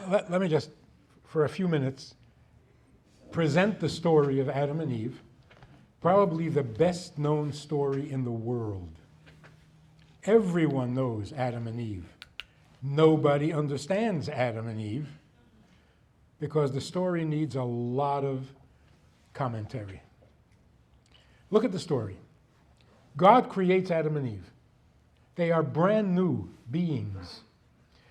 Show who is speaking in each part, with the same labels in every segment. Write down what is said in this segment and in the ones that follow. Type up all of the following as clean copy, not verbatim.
Speaker 1: let me just, for a few minutes, present the story of Adam and Eve, probably the best known story in the world. Everyone knows Adam and Eve. Nobody understands Adam and Eve because the story needs a lot of commentary. Look at the story. God creates Adam and Eve. They are brand new beings.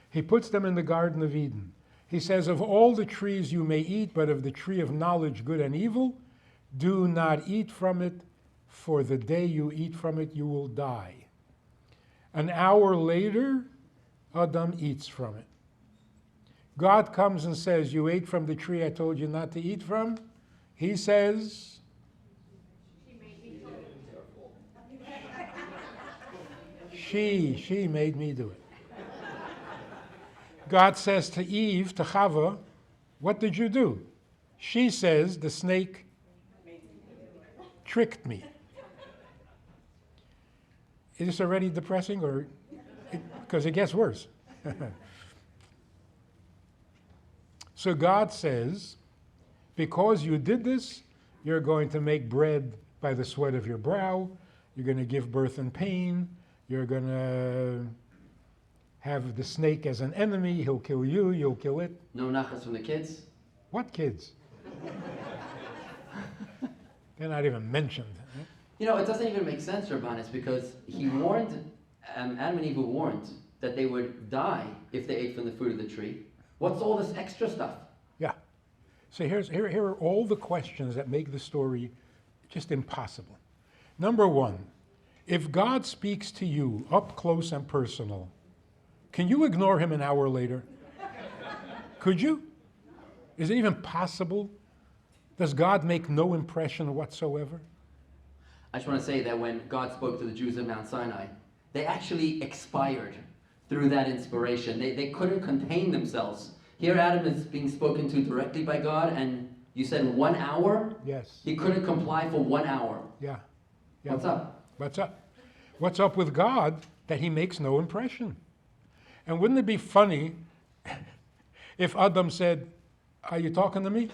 Speaker 1: He puts them in the Garden of Eden. He says, of all the trees you may eat, but of the tree of knowledge, good and evil, do not eat from it, for the day you eat from it, you will die. An hour later, Adam eats from it. God comes and says, you ate from the tree I told you not to eat from. He says, she made me do it. God says to Eve, to Chava, what did you do? She says, the snake tricked me. Is this already depressing, or because it gets worse? So God says, because you did this, you're going to make bread by the sweat of your brow, you're going to give birth in pain, you're going to have the snake as an enemy, he'll kill you, you'll kill it.
Speaker 2: No nachas from the kids?
Speaker 1: What kids? They're not even mentioned.
Speaker 2: You know, it doesn't even make sense, Rabbanis, because he warned, Adam and Eve were warned that they would die if they ate from the fruit of the tree. What's all this extra stuff?
Speaker 1: Yeah. So here are all the questions that make the story just impossible. Number one, if God speaks to you up close and personal, can you ignore him an hour later? Could you? Is it even possible? Does God make no impression whatsoever?
Speaker 2: I just want to say that when God spoke to the Jews at Mount Sinai, they actually expired through that inspiration. They couldn't contain themselves. Here Adam is being spoken to directly by God, and you said 1 hour?
Speaker 1: Yes.
Speaker 2: He couldn't comply for 1 hour.
Speaker 1: Yeah.
Speaker 2: What's up?
Speaker 1: What's up? What's up with God that he makes no impression? And wouldn't it be funny if Adam said, are you talking to me?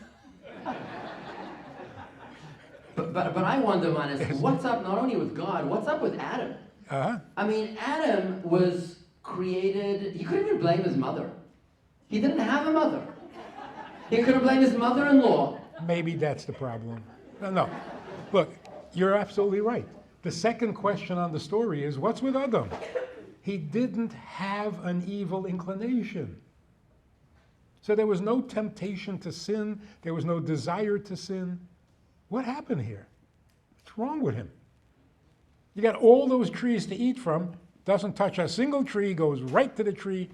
Speaker 2: But I wonder, Manis, what's up not only with God, what's up with Adam?
Speaker 1: Uh-huh.
Speaker 2: I mean, Adam was created, he couldn't even blame his mother. He didn't have a mother. He couldn't blame his mother-in-law.
Speaker 1: Maybe that's the problem. No. Look, you're absolutely right. The second question on the story is, what's with Adam? He didn't have an evil inclination. So there was no temptation to sin. There was no desire to sin. What happened here? What's wrong with him? You got all those trees to eat from, doesn't touch a single tree, goes right to the tree.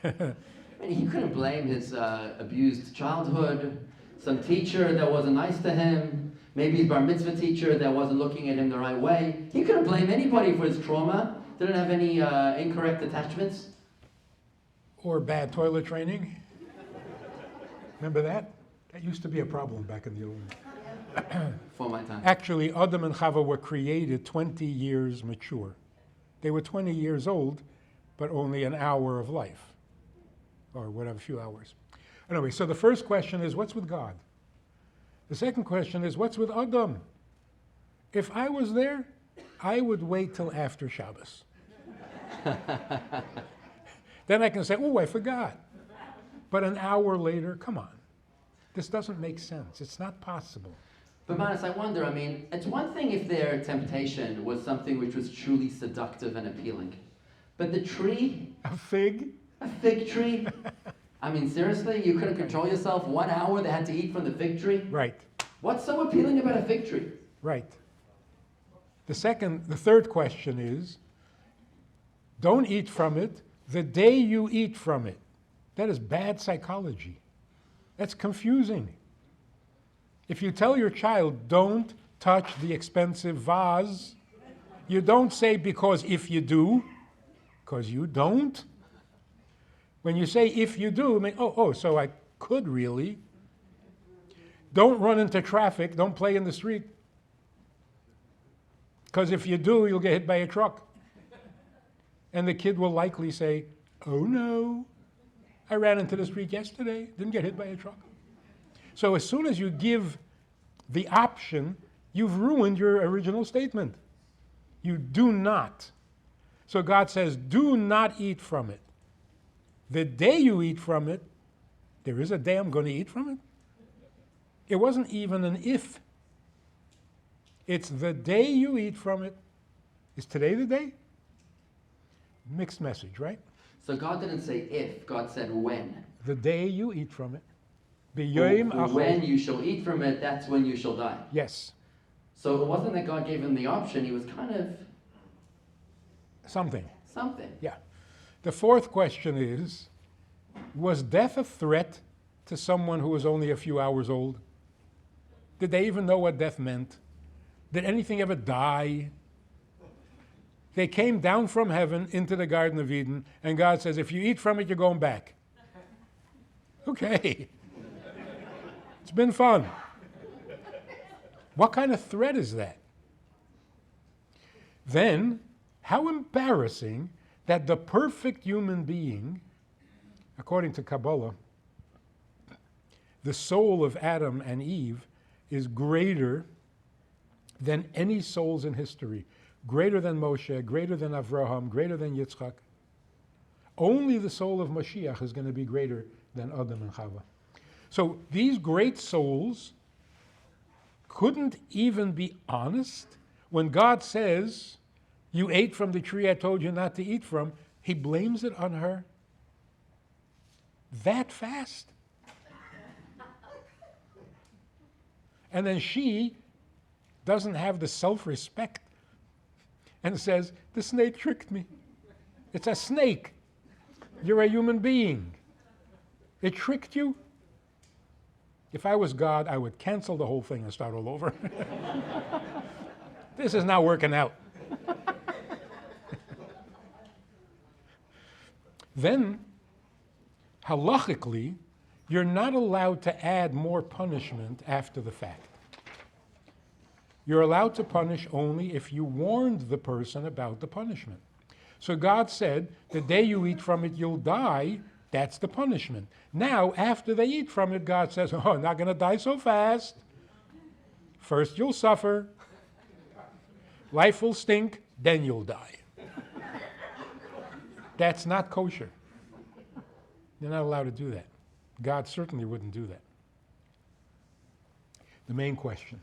Speaker 2: And he couldn't blame his abused childhood, some teacher that wasn't nice to him, maybe his bar mitzvah teacher that wasn't looking at him the right way. He couldn't blame anybody for his trauma, didn't have any incorrect attachments.
Speaker 1: Or bad toilet training. Remember that? That used to be a problem back in the old days.
Speaker 2: For my time.
Speaker 1: Actually, Adam and Chava were created 20 years mature. They were 20 years old, but only an hour of life. Or whatever, a few hours. Anyway, so the first question is, what's with God? The second question is, what's with Adam? If I was there, I would wait till after Shabbos. Then I can say, oh, I forgot. But an hour later, come on. This doesn't make sense. It's not possible.
Speaker 2: But Manas, I wonder, I mean, it's one thing if their temptation was something which was truly seductive and appealing. But the tree?
Speaker 1: A fig?
Speaker 2: A fig tree? I mean, seriously? You couldn't control yourself 1 hour? They had to eat from the fig tree?
Speaker 1: Right.
Speaker 2: What's so appealing about a fig tree?
Speaker 1: Right. The third question is, don't eat from it the day you eat from it. That is bad psychology. That's confusing. If you tell your child, don't touch the expensive vase, you don't say because if you do, because you don't. When you say if you do, I mean, so I could really. Don't run into traffic, don't play in the street. Because if you do, you'll get hit by a truck. And the kid will likely say, oh no, I ran into the street yesterday, didn't get hit by a truck. So as soon as you give the option, you've ruined your original statement. You do not. So God says, do not eat from it. The day you eat from it, there is a day I'm going to eat from it. It wasn't even an if. It's the day you eat from it. Is today the day? Mixed message, right?
Speaker 2: So God didn't say if, God said when.
Speaker 1: The day you eat from it. B'yoyim achol.
Speaker 2: When you shall eat from it, that's when you shall die.
Speaker 1: Yes.
Speaker 2: So it wasn't that God gave him the option, he was kind of
Speaker 1: Something.
Speaker 2: something.
Speaker 1: Yeah. The fourth question is, was death a threat to someone who was only a few hours old? Did they even know what death meant? Did anything ever die? They came down from heaven into the Garden of Eden, and God says, if you eat from it, you're going back. Okay. It's been fun. What kind of threat is that? Then, how embarrassing that the perfect human being, according to Kabbalah, the soul of Adam and Eve is greater than any souls in history. Greater than Moshe, greater than Avraham, greater than Yitzchak. Only the soul of Mashiach is going to be greater than Adam and Chava. So these great souls couldn't even be honest when God says, you ate from the tree I told you not to eat from. He blames it on her that fast. And then she doesn't have the self-respect and says, the snake tricked me. It's a snake. You're a human being. It tricked you. If I was God, I would cancel the whole thing and start all over. This is not working out. Then, halachically, you're not allowed to add more punishment after the fact. You're allowed to punish only if you warned the person about the punishment. So God said, the day you eat from it, you'll die. That's the punishment. Now, after they eat from it, God says, oh, I'm not going to die so fast. First you'll suffer. Life will stink, then you'll die. That's not kosher. You're not allowed to do that. God certainly wouldn't do that. The main question.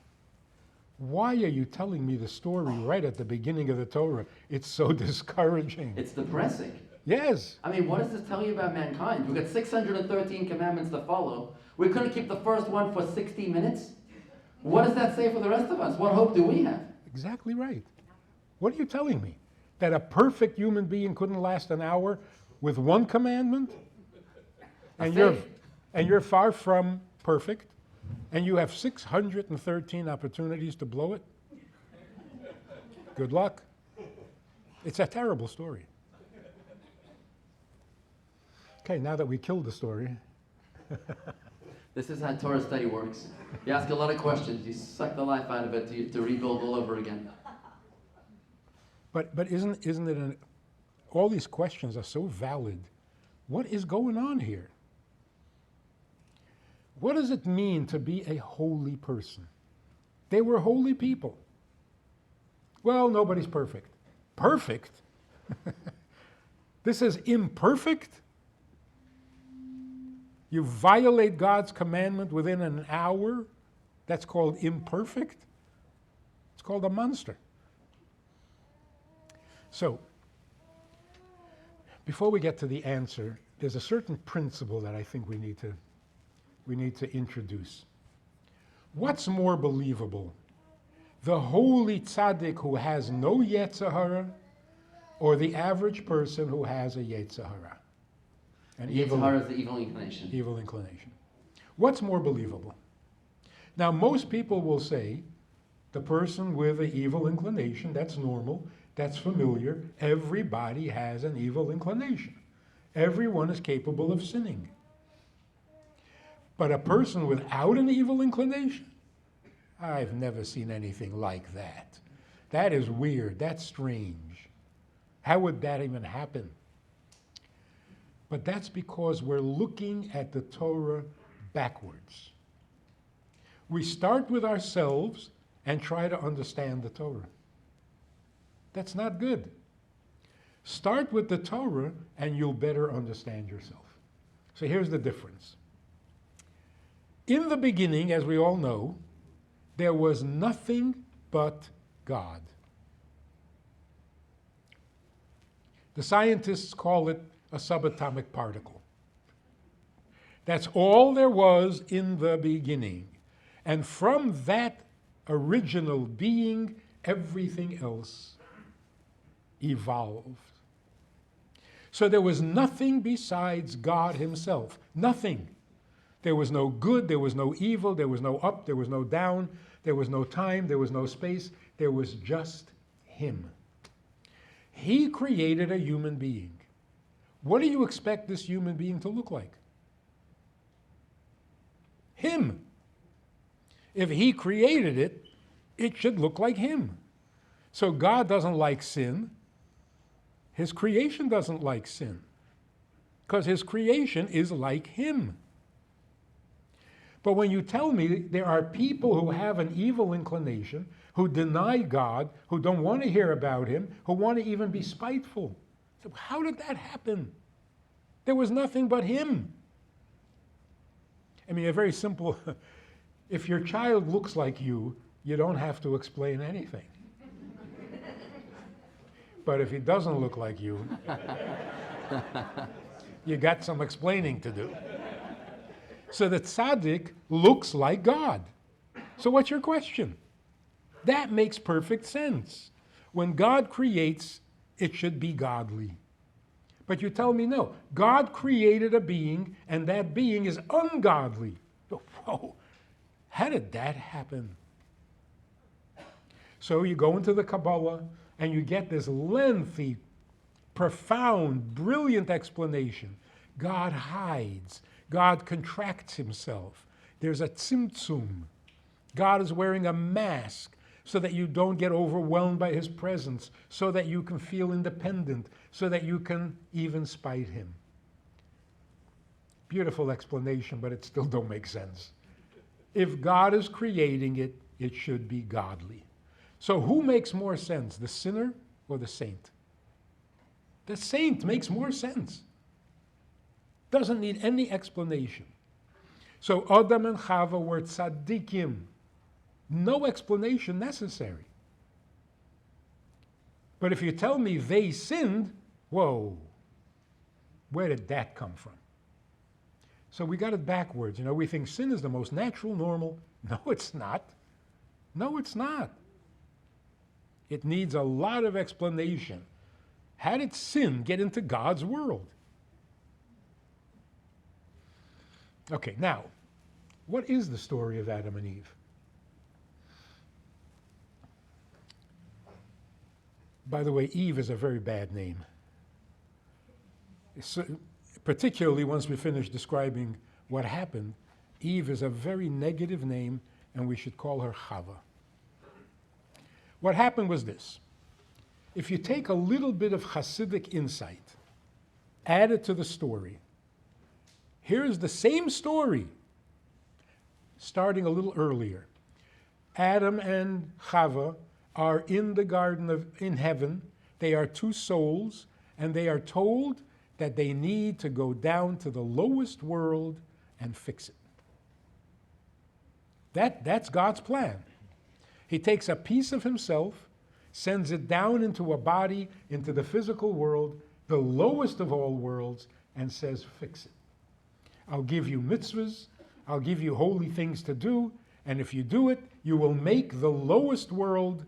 Speaker 1: Why are you telling me the story right at the beginning of the Torah? It's so discouraging.
Speaker 2: It's depressing.
Speaker 1: Yes.
Speaker 2: I mean, what does this tell you about mankind? We've got 613 commandments to follow. We couldn't keep the first one for 60 minutes? What does that say for the rest of us? What hope do we have?
Speaker 1: Exactly right. What are you telling me? That a perfect human being couldn't last an hour with one commandment? And you're far from perfect, and you have 613 opportunities to blow it? Good luck. It's a terrible story. Okay, now that we killed the story.
Speaker 2: This is how Torah study works. You ask a lot of questions, you suck the life out of it to rebuild all over again.
Speaker 1: But isn't it all these questions are so valid. What is going on here? What does it mean to be a holy person? They were holy people. Well, nobody's perfect. Perfect? This is imperfect? You violate God's commandment within an hour? That's called imperfect? It's called a monster. So, before we get to the answer, there's a certain principle that I think we need to introduce. What's more believable? The holy tzaddik who has no yetzer hara, or the average person who has a yetzer hara?
Speaker 2: Yetzer hara is the evil inclination.
Speaker 1: Evil inclination. What's more believable? Now, most people will say, the person with the evil inclination, that's normal, that's familiar. Everybody has an evil inclination. Everyone is capable of sinning. But a person without an evil inclination? I've never seen anything like that. That is weird. That's strange. How would that even happen? But that's because we're looking at the Torah backwards. We start with ourselves and try to understand the Torah. That's not good. Start with the Torah and you'll better understand yourself. So here's the difference. In the beginning, as we all know, there was nothing but God. The scientists call it a subatomic particle. That's all there was in the beginning. And from that original being, everything else evolved. So there was nothing besides God himself. Nothing. There was no good, there was no evil, there was no up, there was no down, there was no time, there was no space. There was just him. He created a human being. What do you expect this human being to look like? Him. If he created it, it should look like him. So God doesn't like sin. His creation doesn't like sin, because his creation is like him. But when you tell me there are people who have an evil inclination, who deny God, who don't want to hear about him, who want to even be spiteful, so how did that happen? There was nothing but him. I mean, a very simple, if your child looks like you don't have to explain anything. But if he doesn't look like you, you got some explaining to do. So the tzaddik looks like God. So what's your question? That makes perfect sense. When God creates, it should be godly. But you tell me no. God created a being, and that being is ungodly. Whoa, how did that happen? So you go into the Kabbalah, and you get this lengthy, profound, brilliant explanation. God hides. God contracts himself. There's a tzimtzum. God is wearing a mask so that you don't get overwhelmed by his presence, so that you can feel independent, so that you can even spite him. Beautiful explanation, but it still don't make sense. If God is creating it, it should be godly. So who makes more sense, the sinner or the saint? The saint makes more sense. Doesn't need any explanation. So Adam and Chava were tzaddikim. No explanation necessary. But if you tell me they sinned, whoa, where did that come from? So we got it backwards. We think sin is the most natural, normal. No, it's not. No, it's not. It needs a lot of explanation. How did sin get into God's world? Okay, now, what is the story of Adam and Eve? By the way, Eve is a very bad name. So, particularly once we finish describing what happened, Eve is a very negative name, and we should call her Chava. What happened was this. If you take a little bit of Hasidic insight, add it to the story, here's the same story, starting a little earlier. Adam and Chava are in the garden in heaven. They are two souls, and they are told that they need to go down to the lowest world and fix it. That's God's plan. He takes a piece of himself, sends it down into a body, into the physical world, the lowest of all worlds, and says, fix it. I'll give you mitzvahs, I'll give you holy things to do, and if you do it, you will make the lowest world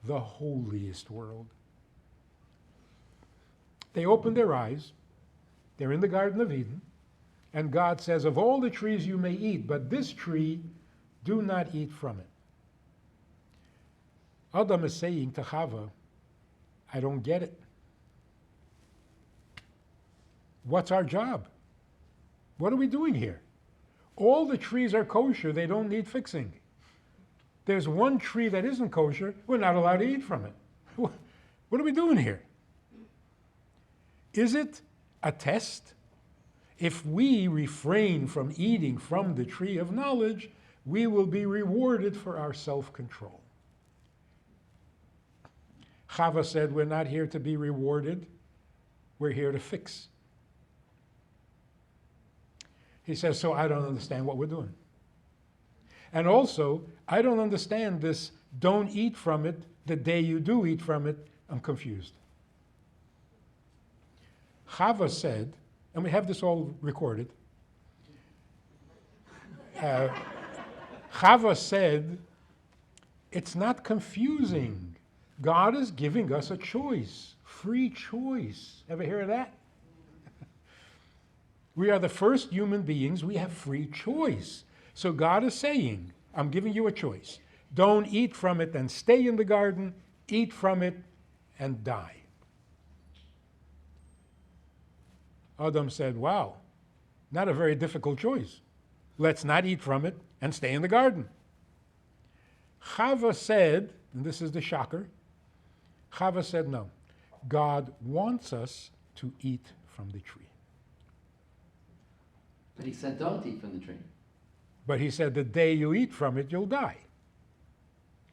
Speaker 1: the holiest world. They open their eyes, they're in the Garden of Eden, and God says, of all the trees you may eat, but this tree, do not eat from it. Adam is saying to Chava, I don't get it. What's our job? What are we doing here? All the trees are kosher, they don't need fixing. There's one tree that isn't kosher, we're not allowed to eat from it. What are we doing here? Is it a test If we refrain from eating from the tree of knowledge, we will be rewarded for our self-control. Chava said, we're not here to be rewarded, we're here to fix. He says, so I don't understand what we're doing. And also, I don't understand this, don't eat from it, the day you do eat from it, I'm confused. Chava said, and we have this all recorded, Chava said, it's not confusing. God is giving us a choice, free choice. Ever hear of that? We are the first human beings, we have free choice. So God is saying, I'm giving you a choice. Don't eat from it and stay in the garden, eat from it and die. Adam said, wow, not a very difficult choice. Let's not eat from it and stay in the garden. Chava said, and this is the shocker, Chava said, no, God wants us to eat from the tree.
Speaker 2: But he said, don't eat from the tree.
Speaker 1: But he said, the day you eat from it, you'll die.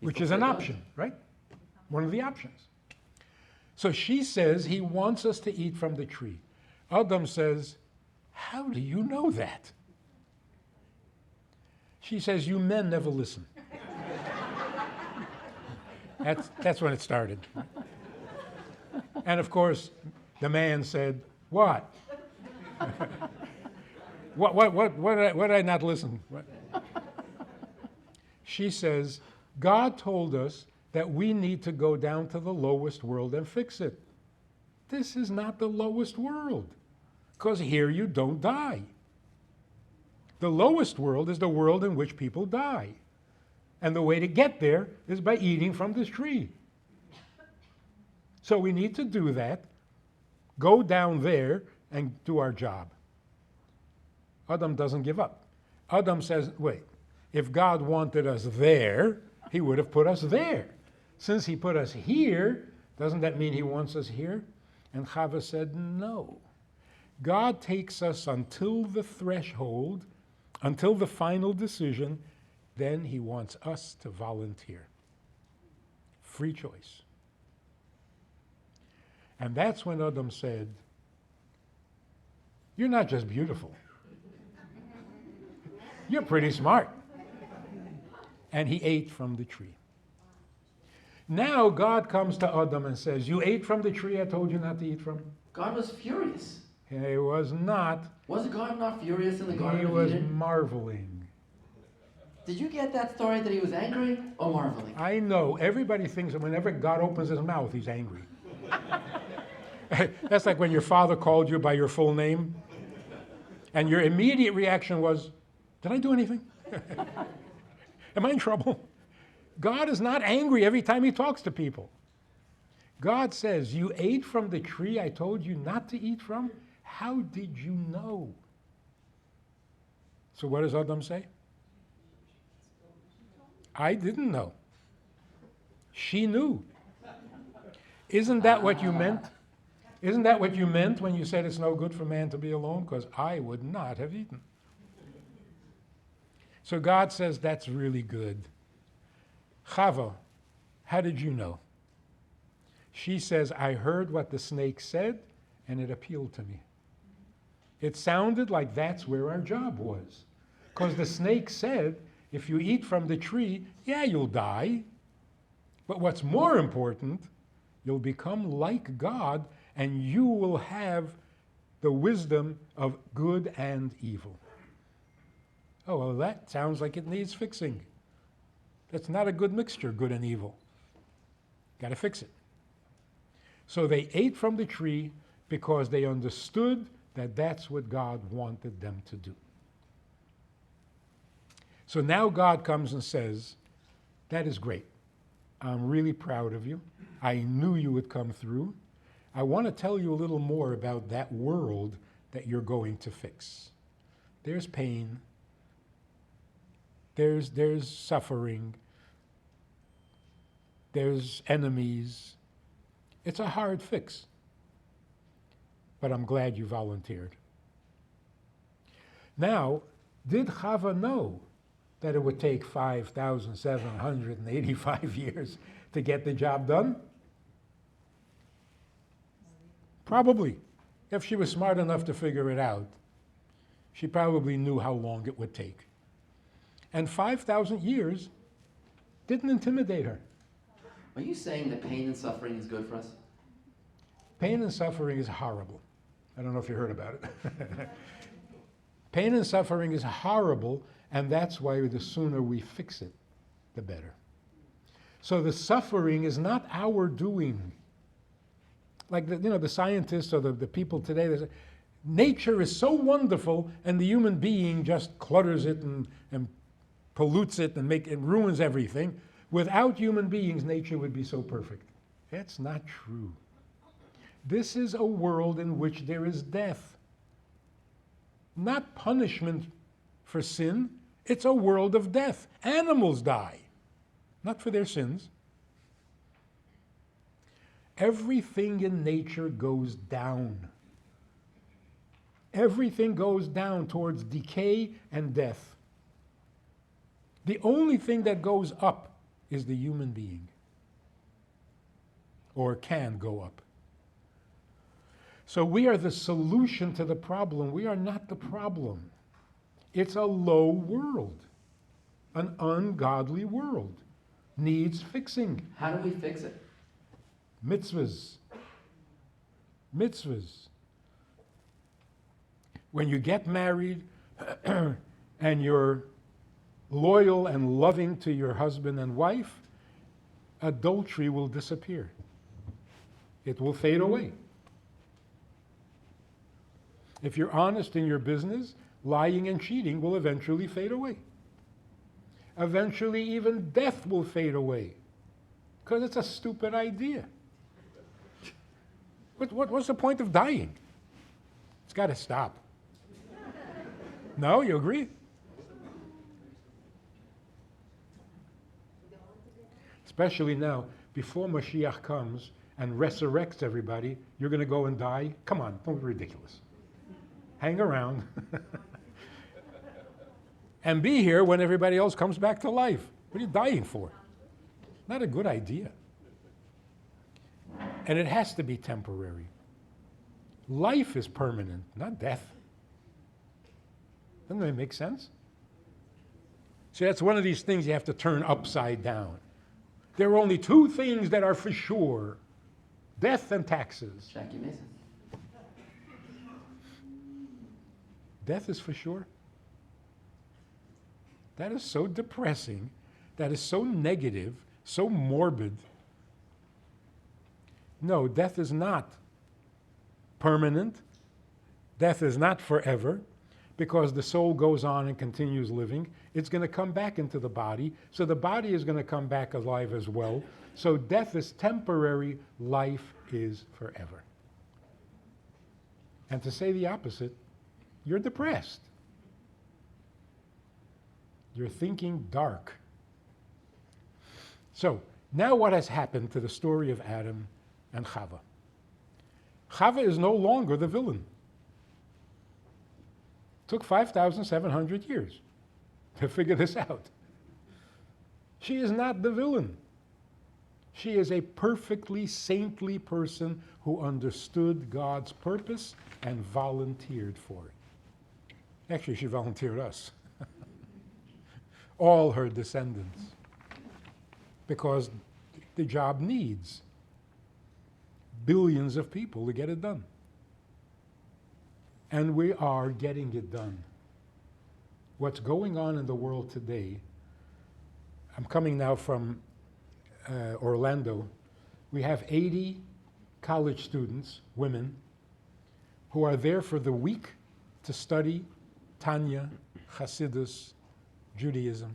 Speaker 1: Which is an option, right? One of the options. So she says he wants us to eat from the tree. Adam says, how do you know that? She says, you men never listen. That's when it started. And of course, the man said, what? What did I not listen? What? She says, God told us that we need to go down to the lowest world and fix it. This is not the lowest world, because here you don't die. The lowest world is the world in which people die. And the way to get there is by eating from this tree. So we need to do that, go down there and do our job. Adam doesn't give up. Adam says, wait, if God wanted us there, he would have put us there. Since he put us here, doesn't that mean he wants us here? And Chava said, no. God takes us until the threshold, until the final decision, then he wants us to volunteer. Free choice. And that's when Adam said, you're not just beautiful. You're pretty smart. And he ate from the tree. Now God comes to Adam and says, you ate from the tree I told you not to eat from?
Speaker 2: God was furious.
Speaker 1: He was not.
Speaker 2: Was God not furious in the Garden
Speaker 1: He
Speaker 2: of
Speaker 1: was
Speaker 2: Eden?
Speaker 1: marveling.
Speaker 2: Did you get that story that he was angry or marveling?
Speaker 1: I know. Everybody thinks that whenever God opens his mouth, he's angry. That's like when your father called you by your full name, and your immediate reaction was, did I do anything? Am I in trouble? God is not angry every time he talks to people. God says, you ate from the tree I told you not to eat from? How did you know? So what does Adam say? I didn't know. She knew. Isn't that what you meant? Isn't that what you meant when you said it's no good for man to be alone? Because I would not have eaten. So God says, that's really good. Chava, how did you know? She says, I heard what the snake said, and it appealed to me. It sounded like that's where our job was. Because the snake said, if you eat from the tree, yeah, you'll die. But what's more important, you'll become like God, and you will have the wisdom of good and evil. Oh, well, that sounds like it needs fixing. That's not a good mixture, good and evil. Got to fix it. So they ate from the tree because they understood that that's what God wanted them to do. So now God comes and says, that is great. I'm really proud of you. I knew you would come through. I want to tell you a little more about that world that you're going to fix. There's pain. There's suffering. There's enemies. It's a hard fix. But I'm glad you volunteered. Now, did Chava know that it would take 5,785 years to get the job done? Probably. If she was smart enough to figure it out, she probably knew how long it would take. And 5,000 years didn't intimidate her.
Speaker 2: Are you saying that pain and suffering is good for us?
Speaker 1: Pain and suffering is horrible. I don't know if you heard about it. Pain and suffering is horrible, and that's why the sooner we fix it, the better. So the suffering is not our doing. Like the scientists or the people today, they say, nature is so wonderful, and the human being just clutters it and pollutes it and ruins everything. Without human beings, nature would be so perfect. That's not true. This is a world in which there is death. Not punishment for sin, it's a world of death. Animals die, not for their sins. Everything in nature goes down. Everything goes down towards decay and death. The only thing that goes up is the human being, or can go up. So we are the solution to the problem. We are not the problem. It's a low world, an ungodly world, needs fixing.
Speaker 2: How do we fix it?
Speaker 1: Mitzvahs. Mitzvahs. When you get married and you're loyal and loving to your husband and wife, adultery will disappear. It will fade away. If you're honest in your business, lying and cheating will eventually fade away. Eventually, even death will fade away, because it's a stupid idea. What's the point of dying? It's got to stop. No, you agree? Especially now, before Mashiach comes and resurrects everybody, you're going to go and die? Come on, don't be ridiculous. Hang around and be here when everybody else comes back to life. What are you dying for? Not a good idea. And it has to be temporary. Life is permanent, not death. Doesn't that make sense? See, that's one of these things you have to turn upside down. There are only two things that are for sure: death and taxes.
Speaker 2: Jackie Mason.
Speaker 1: Death is for sure. That is so depressing. That is so negative, so morbid. No, death is not permanent. Death is not forever, because the soul goes on and continues living. It's going to come back into the body, so the body is going to come back alive as well. So death is temporary, life is forever. And to say the opposite, you're depressed. You're thinking dark. So, now what has happened to the story of Adam and Chava? Chava is no longer the villain. It took 5,700 years to figure this out. She is not the villain. She is a perfectly saintly person who understood God's purpose and volunteered for it. Actually, she volunteered us. All her descendants. Because the job needs billions of people to get it done. And we are getting it done. What's going on in the world today, I'm coming now from Orlando. We have 80 college students, women, who are there for the week to study Tanya, Hasidus, Judaism.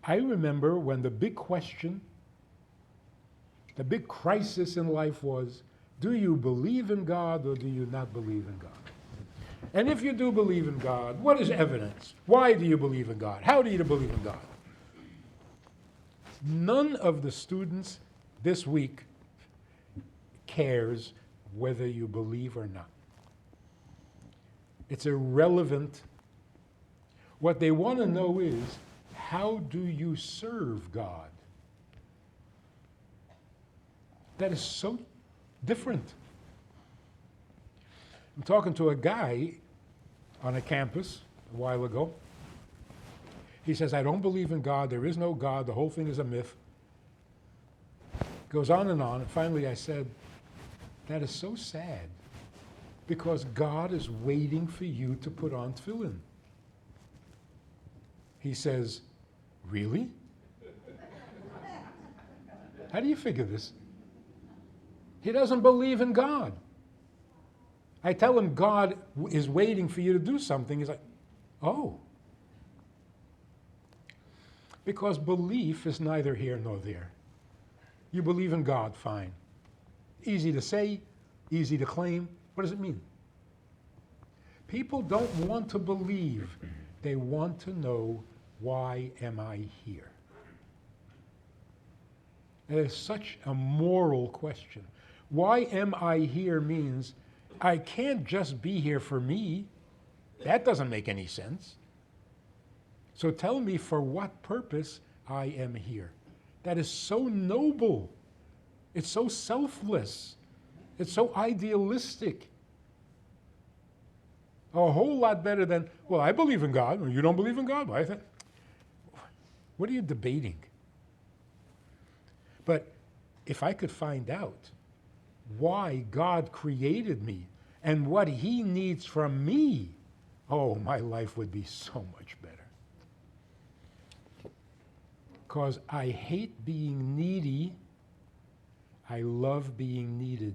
Speaker 1: I remember when the big question, the big crisis in life was, do you believe in God or do you not believe in God? And if you do believe in God, what is evidence? Why do you believe in God? How do you believe in God? None of the students this week cares whether you believe or not. It's irrelevant. What they want to know is, how do you serve God? That is so different. I'm talking to a guy on a campus a while ago. He says, I don't believe in God. There is no God. The whole thing is a myth. Goes on. And finally I said, that is so sad, because God is waiting for you to put on tefillin. He says, really? How do you figure this? He doesn't believe in God. I tell him God is waiting for you to do something. He's like, oh. Because belief is neither here nor there. You believe in God, fine. Easy to say, easy to claim. What does it mean? People don't want to believe. They want to know, why am I here? That is such a moral question. Why am I here means I can't just be here for me. That doesn't make any sense. So tell me for what purpose I am here. That is so noble. It's so selfless. It's so idealistic. A whole lot better than, well, I believe in God. Well, you don't believe in God? Well, what are you debating? But if I could find out why God created me and what he needs from me, oh, my life would be so much better. Because I hate being needy. I love being needed.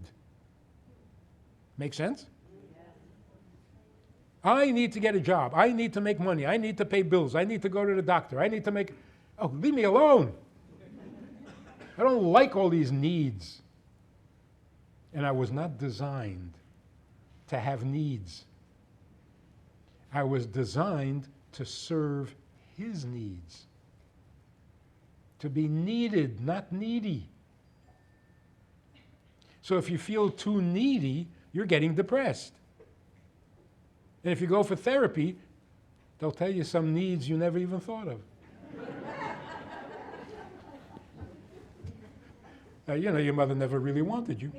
Speaker 1: Make sense? I need to get a job. I need to make money. I need to pay bills. I need to go to the doctor. I need to make... Oh, leave me alone. I don't like all these needs. And I was not designed to have needs. I was designed to serve his needs. To be needed, not needy. So if you feel too needy, you're getting depressed. And if you go for therapy, they'll tell you some needs you never even thought of. You know, your mother never really wanted you.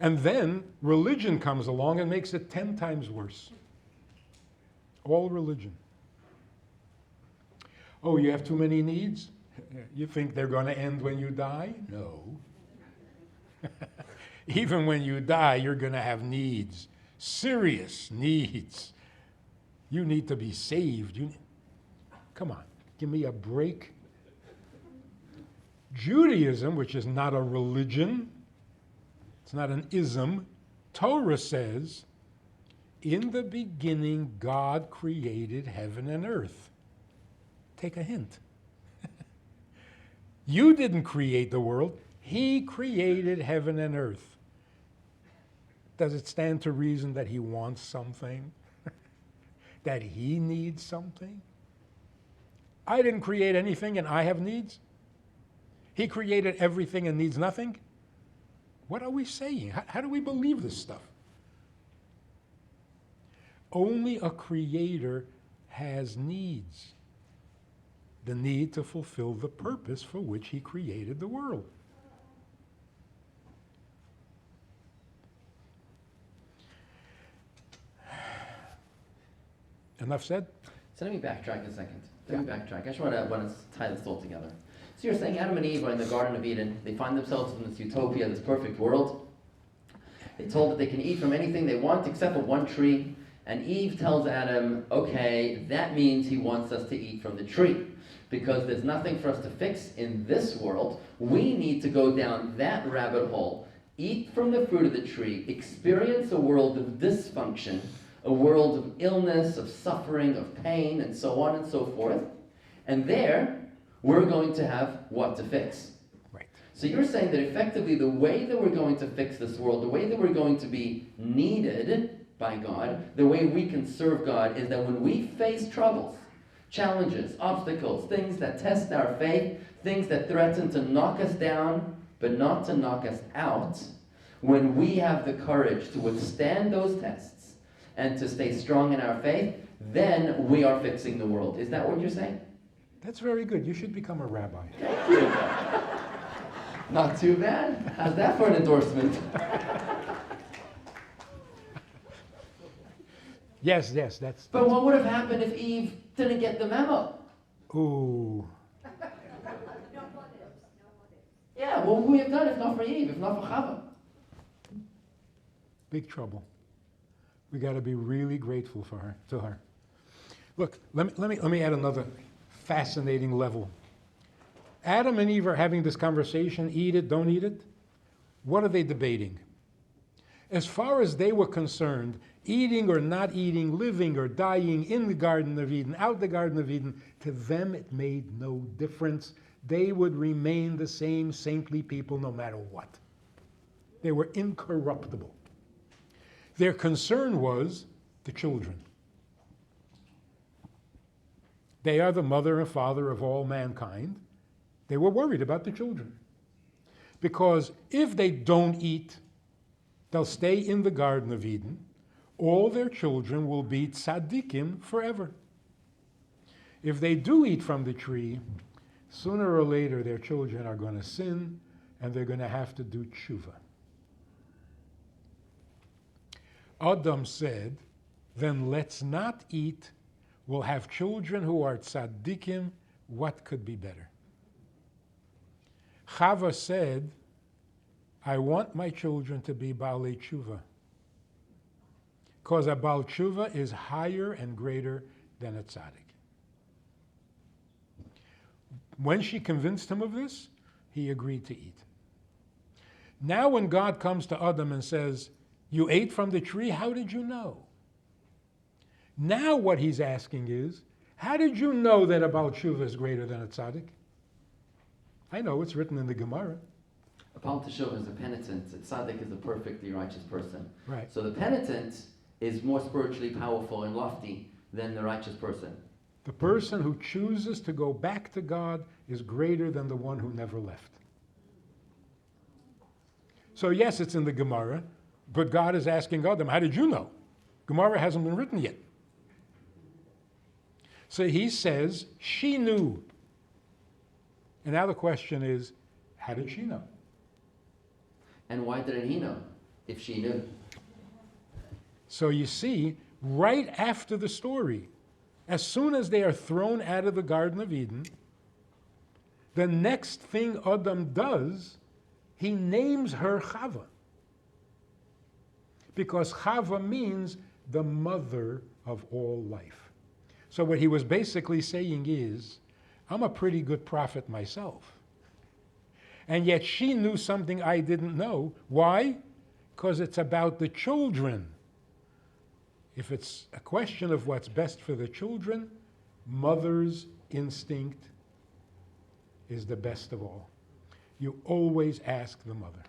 Speaker 1: And then religion comes along and makes it 10 times worse. All religion. Oh, you have too many needs? You think they're going to end when you die? No. Even when you die, you're going to have needs. Serious needs. You need to be saved. Come on, give me a break. Judaism, which is not a religion, it's not an ism, Torah says, in the beginning, God created heaven and earth. Take a hint. You didn't create the world. He created heaven and earth. Does it stand to reason that he wants something? That he needs something? I didn't create anything and I have needs? He created everything and needs nothing? What are we saying? How do we believe this stuff? Only a creator has needs. The need to fulfill the purpose for which he created the world. Enough said?
Speaker 2: So let me backtrack a second. Let me backtrack. I just want to tie this all together. So you're saying Adam and Eve are in the Garden of Eden. They find themselves in this utopia, this perfect world. They're told that they can eat from anything they want except for one tree. And Eve tells Adam, okay, that means he wants us to eat from the tree. Because there's nothing for us to fix in this world. We need to go down that rabbit hole, eat from the fruit of the tree, experience a world of dysfunction, a world of illness, of suffering, of pain, and so on and so forth. And there, we're going to have what to fix.
Speaker 1: Right.
Speaker 2: So you're saying that effectively the way that we're going to fix this world, the way that we're going to be needed by God, the way we can serve God is that when we face troubles, challenges, obstacles, things that test our faith, things that threaten to knock us down, but not to knock us out, When we have the courage to withstand those tests and to stay strong in our faith, then we are fixing the world. Is that what you're saying?
Speaker 1: That's very good. You should become a rabbi.
Speaker 2: Thank you. Not too bad. How's that for an endorsement?
Speaker 1: Yes,
Speaker 2: But what would have happened if Eve didn't get the memo?
Speaker 1: Ooh.
Speaker 2: Yeah, what would we have done if not for Eve, if not for Chava?
Speaker 1: Big trouble. We got to be really grateful to her. Look, let me add another fascinating level. Adam and Eve are having this conversation, eat it, don't eat it. What are they debating? As far as they were concerned, eating or not eating, living or dying, in the Garden of Eden, out the Garden of Eden, to them it made no difference. They would remain the same saintly people no matter what. They were incorruptible. Their concern was the children. They are the mother and father of all mankind. They were worried about the children. Because if they don't eat, they'll stay in the Garden of Eden. All their children will be tzaddikim forever. If they do eat from the tree, sooner or later their children are going to sin and they're going to have to do tshuva. Adam said, then let's not eat. We'll have children who are tzaddikim. What could be better? Chava said, I want my children to be Baalei Tshuva. Because a Baal Tshuva is higher and greater than a tzaddik. When she convinced him of this, he agreed to eat. Now when God comes to Adam and says, you ate from the tree, how did you know? Now what he's asking is, how did you know that a Baal Tshuva is greater than a tzaddik? I know, it's written in the Gemara.
Speaker 2: A Baal Teshuva is a penitent. A tzaddik is a perfectly righteous person.
Speaker 1: Right.
Speaker 2: So the penitent is more spiritually powerful and lofty than the righteous person.
Speaker 1: The person who chooses to go back to God is greater than the one who never left. So yes, it's in the Gemara, but God is asking Adam, how did you know? Gemara hasn't been written yet. So he says, she knew. And now the question is, how did she know?
Speaker 2: And why didn't he know if she knew?
Speaker 1: So you see, right after the story, as soon as they are thrown out of the Garden of Eden, the next thing Adam does, he names her Chava. Because Chava means the mother of all life. So what he was basically saying is, I'm a pretty good prophet myself. And yet she knew something I didn't know. Why? Because it's about the children. If it's a question of what's best for the children, mother's instinct is the best of all. You always ask the mother.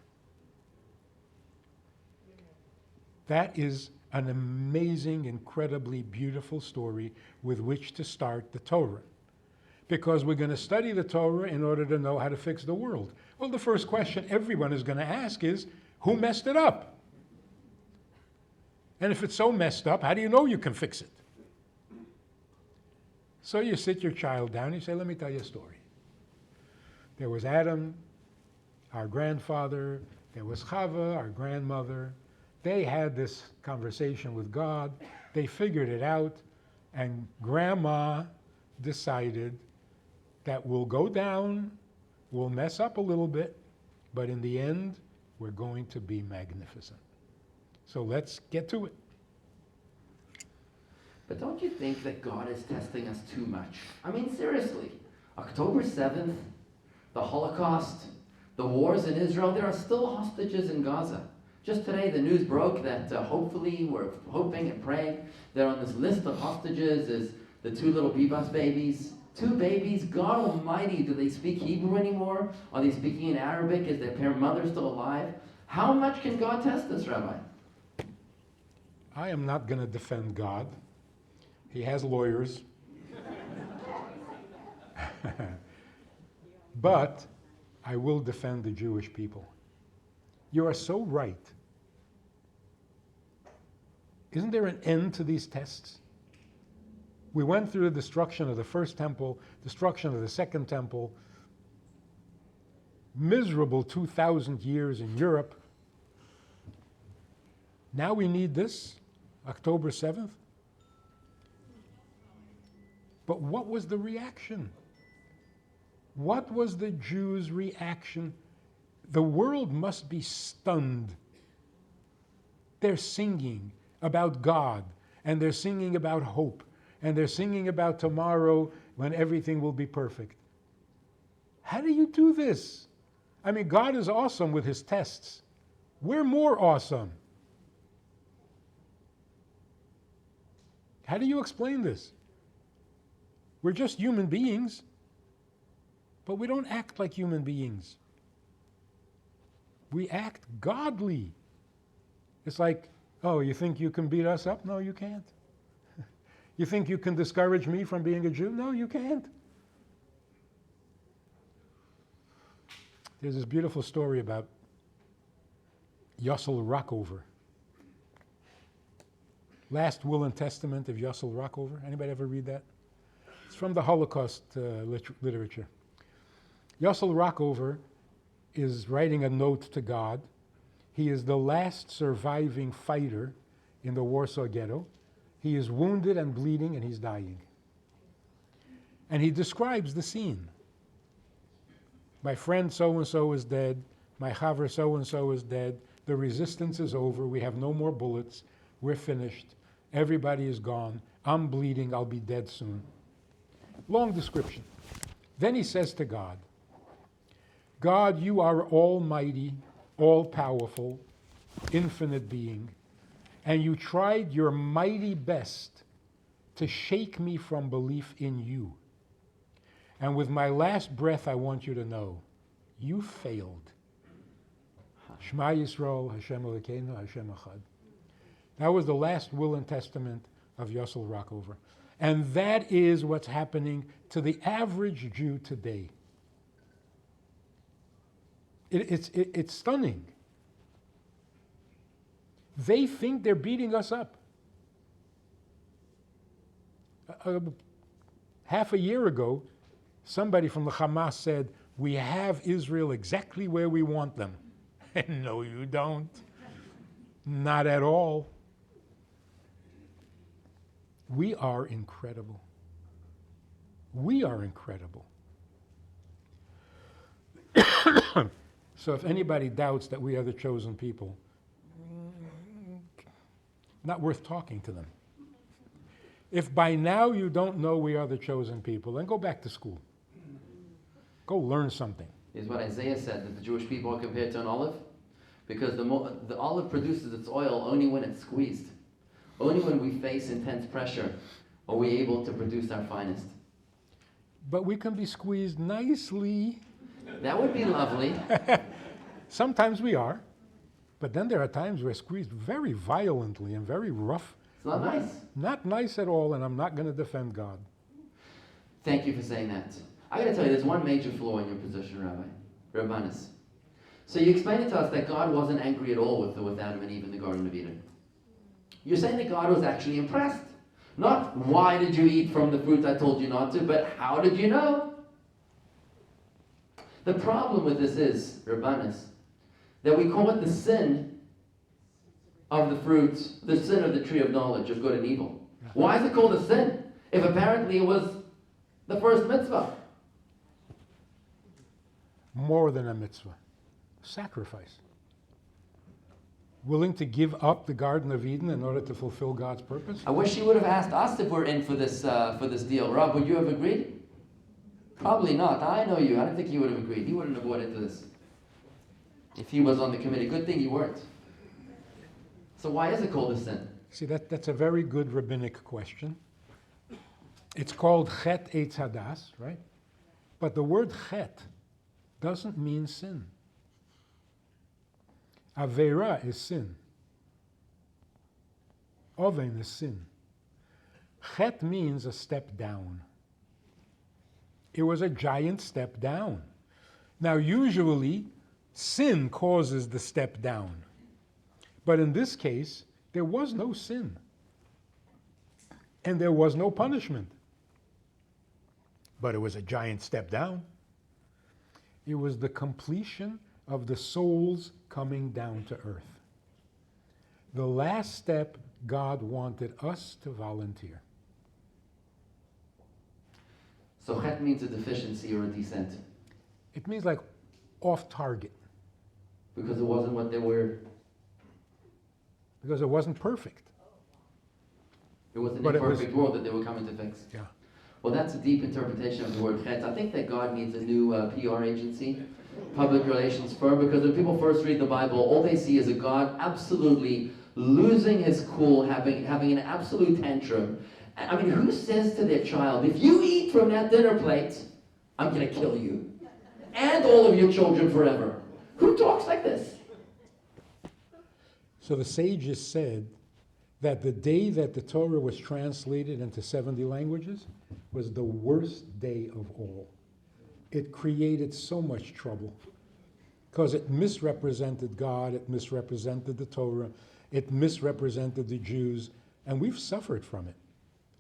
Speaker 1: That is an amazing, incredibly beautiful story with which to start the Torah. Because we're going to study the Torah in order to know how to fix the world. Well, the first question everyone is going to ask is, who messed it up? And if it's so messed up, how do you know you can fix it? So you sit your child down and you say, let me tell you a story. There was Adam, our grandfather. There was Chava, our grandmother. They had this conversation with God. They figured it out. And Grandma decided that we'll go down, we'll mess up a little bit, but in the end, we're going to be magnificent. So let's get to it.
Speaker 2: But don't you think that God is testing us too much? I mean, seriously. October 7th, the Holocaust, the wars in Israel, there are still hostages in Gaza. Just today, the news broke that hopefully, we're hoping and praying that on this list of hostages is the two little Bibas babies. 2 babies, God Almighty, do they speak Hebrew anymore? Are they speaking in Arabic? Is their parent mother still alive? How much can God test us, Rabbi?
Speaker 1: I am not going to defend God. He has lawyers. But I will defend the Jewish people. You are so right. Isn't there an end to these tests? We went through the destruction of the first temple, destruction of the second temple, miserable 2,000 years in Europe. Now we need this, October 7th. But what was the reaction? What was the Jews' reaction? The world must be stunned. They're singing about God, and they're singing about hope, and they're singing about tomorrow when everything will be perfect. How do you do this? I mean, God is awesome with his tests. We're more awesome. How do you explain this? We're just human beings, but we don't act like human beings. We act godly. It's like, oh, you think you can beat us up? No, you can't. You think you can discourage me from being a Jew? No, you can't. There's this beautiful story about Yossel Rockover. Last Will and Testament of Yossel Rockover. Anybody ever read that? It's from the Holocaust literature. Yossel Rockover is writing a note to God. He is the last surviving fighter in the Warsaw Ghetto. He is wounded and bleeding, and he's dying. And he describes the scene. My friend so-and-so is dead. My chaver so-and-so is dead. The resistance is over. We have no more bullets. We're finished. Everybody is gone. I'm bleeding. I'll be dead soon. Long description. Then he says to God, God, you are almighty, all-powerful, infinite being, and you tried your mighty best to shake me from belief in you. And with my last breath, I want you to know, you failed. Shema Yisrael, Hashem Elokeinu, Hashem Echad. That was the last will and testament of Yossel Rockover. And that is what's happening to the average Jew today. It's stunning. They think they're beating us up. Half a year ago, somebody from the Hamas said, we have Israel exactly where we want them. And no, you don't. Not at all. We are incredible. We are incredible. So if anybody doubts that we are the chosen people, not worth talking to them. If by now you don't know we are the chosen people, then go back to school. Go learn something.
Speaker 2: Is what Isaiah said, that the Jewish people are compared to an olive, because the olive produces its oil only when it's squeezed. Only when we face intense pressure are we able to produce our finest.
Speaker 1: But we can be squeezed nicely.
Speaker 2: That would be lovely.
Speaker 1: Sometimes we are, but then there are times we're squeezed very violently and very rough.
Speaker 2: It's not nice.
Speaker 1: Not nice at all, and I'm not going to defend God.
Speaker 2: Thank you for saying that. I got to tell you, there's one major flaw in your position, Rabbi. Rabbanis. So you explained it to us that God wasn't angry at all with Adam and Eve in the Garden of Eden. You're saying that God was actually impressed. Not why did you eat from the fruit I told you not to, but how did you know? The problem with this is, Rabbanis, that we call it the sin of the fruit, the sin of the tree of knowledge of good and evil. Why is it called a sin if apparently it was the first mitzvah?
Speaker 1: More than a mitzvah. Sacrifice. Willing to give up the Garden of Eden in order to fulfill God's purpose?
Speaker 2: I wish he would have asked us if we're in for this deal. Rob, would you have agreed? Probably not. I know you. I don't think he would have agreed. He wouldn't have bought into this if he was on the committee. Good thing you weren't. So why is it called a sin?
Speaker 1: See, that's a very good rabbinic question. It's called chet eitz hadas, right? But the word chet doesn't mean sin. Aveira is sin. Oven is sin. Chet means a step down. It was a giant step down. Now, usually, Sin causes the step down. But in this case, there was no sin. And there was no punishment. But it was a giant step down. It was the completion of the soul's coming down to earth. The last step God wanted us to volunteer.
Speaker 2: So chet means a deficiency or a descent.
Speaker 1: It means like off target.
Speaker 2: Because it wasn't what they were.
Speaker 1: Because it wasn't perfect.
Speaker 2: It was an
Speaker 1: But
Speaker 2: imperfect world that they were coming to fix.
Speaker 1: Yeah.
Speaker 2: Well, that's a deep interpretation of the word chet. I think that God needs a new PR agency, public relations firm, because when people first read the Bible, all they see is a God absolutely losing his cool, having an absolute tantrum. I mean, who says to their child, if you eat from that dinner plate, I'm going to kill you. And all of your children forever. Who talks like this?
Speaker 1: So the sages said that the day that the Torah was translated into 70 languages was the worst day of all. It created so much trouble because it misrepresented God, it misrepresented the Torah, it misrepresented the Jews, and we've suffered from it.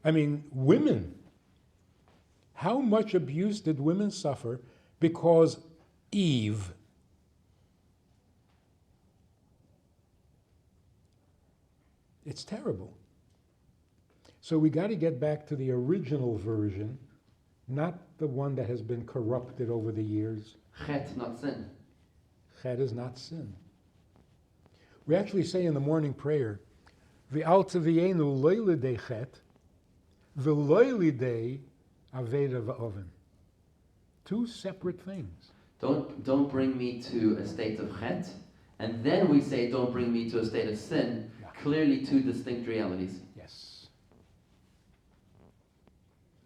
Speaker 1: I mean, women. How much abuse did women suffer because Eve? It's terrible. So we got to get back to the original version, not the one that has been corrupted over the years.
Speaker 2: Chet, not sin.
Speaker 1: Chet is not sin. We actually say in the morning prayer, V'al teviyenu lo lidei chet, v'lo lidei aveda v'oven. Two separate things.
Speaker 2: Don't bring me to a state of chet, and then we say don't bring me to a state of sin.
Speaker 1: Yeah.
Speaker 2: Clearly two distinct realities.
Speaker 1: Yes.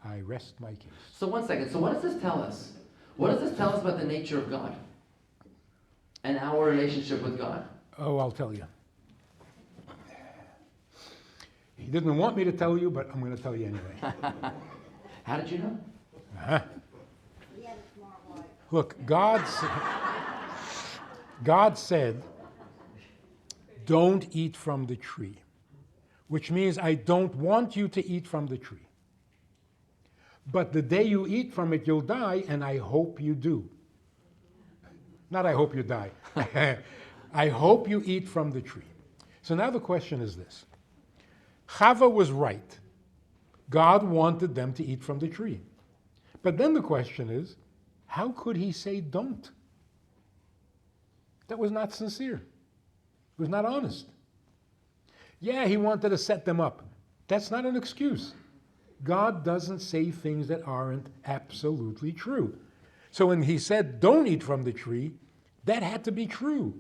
Speaker 1: I rest my case.
Speaker 2: So one second, so what does this tell us? What does this tell us about the nature of God? And our relationship with God?
Speaker 1: Oh, I'll tell you. He didn't want me to tell you, but I'm going to tell you anyway.
Speaker 2: How did you know?
Speaker 1: Uh-huh. Look, God said, don't eat from the tree, which means I don't want you to eat from the tree. But the day you eat from it, you'll die, and I hope you do. Not I hope you die. I hope you eat from the tree. So now the question is this. Chava was right. God wanted them to eat from the tree. But then the question is, how could he say don't? That was not sincere. It was not honest. Yeah, he wanted to set them up. That's not an excuse. God doesn't say things that aren't absolutely true. So when he said don't eat from the tree, that had to be true.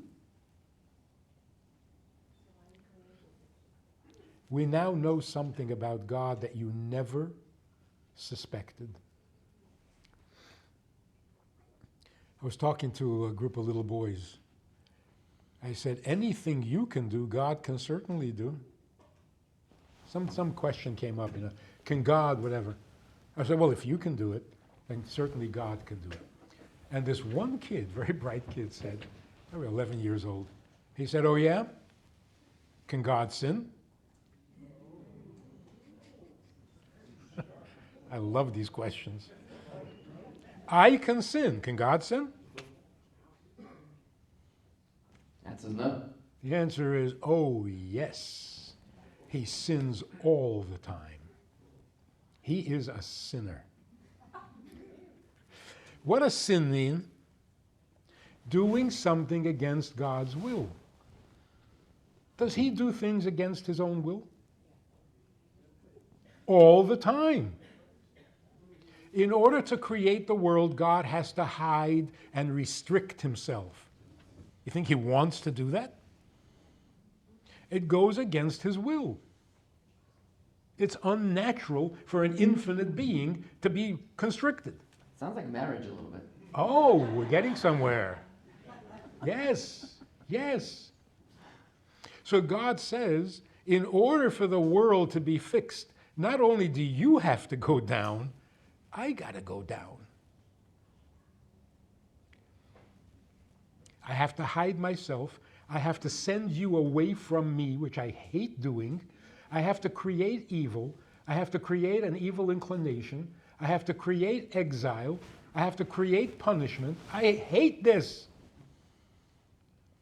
Speaker 1: We now know something about God that you never suspected. I was talking to a group of little boys. I said, anything you can do, God can certainly do. Some question came up, can God, whatever. I said, well, if you can do it, then certainly God can do it. And this one kid, very bright kid, said, probably 11 years old, he said, oh yeah? Can God sin? I love these questions. I can sin. Can God sin?
Speaker 2: Answer is no.
Speaker 1: The answer is, oh yes. He sins all the time. He is a sinner. What does sin mean? Doing something against God's will. Does he do things against his own will? All the time. In order to create the world, God has to hide and restrict himself. You think he wants to do that? It goes against his will. It's unnatural for an infinite being to be constricted.
Speaker 2: Sounds like marriage a little bit.
Speaker 1: Oh, we're getting somewhere. Yes, yes. So God says, in order for the world to be fixed, not only do you have to go down, I got to go down. I have to hide myself. I have to send you away from me, which I hate doing. I have to create evil. I have to create an evil inclination. I have to create exile. I have to create punishment. I hate this.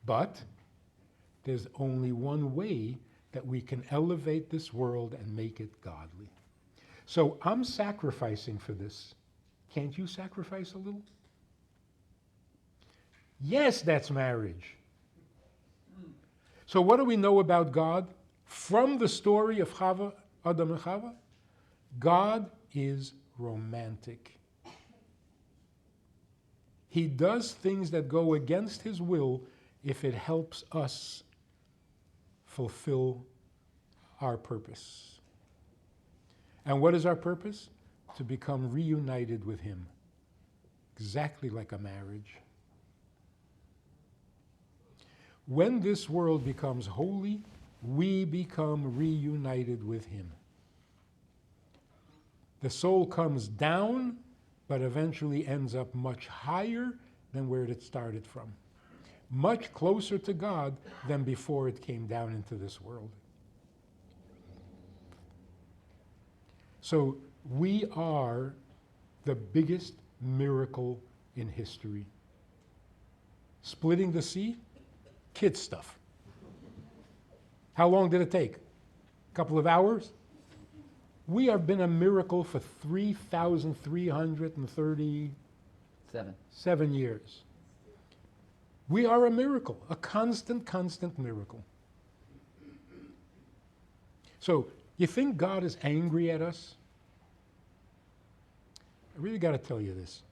Speaker 1: But there's only one way that we can elevate this world and make it godly. So I'm sacrificing for this. Can't you sacrifice a little? Yes, that's marriage. So what do we know about God? From the story of Chava, Adam and Chava, God is romantic. He does things that go against his will if it helps us fulfill our purpose. And what is our purpose? To become reunited with him, exactly like a marriage. When this world becomes holy, we become reunited with him. The soul comes down, but eventually ends up much higher than where it started from. Much closer to God than before it came down into this world. So we are the biggest miracle in history. Splitting the sea, kid stuff. How long did it take? A couple of hours? We have been a miracle for 3,337 years. We are a miracle, a constant miracle. So, you think God is angry at us? I really got to tell you this.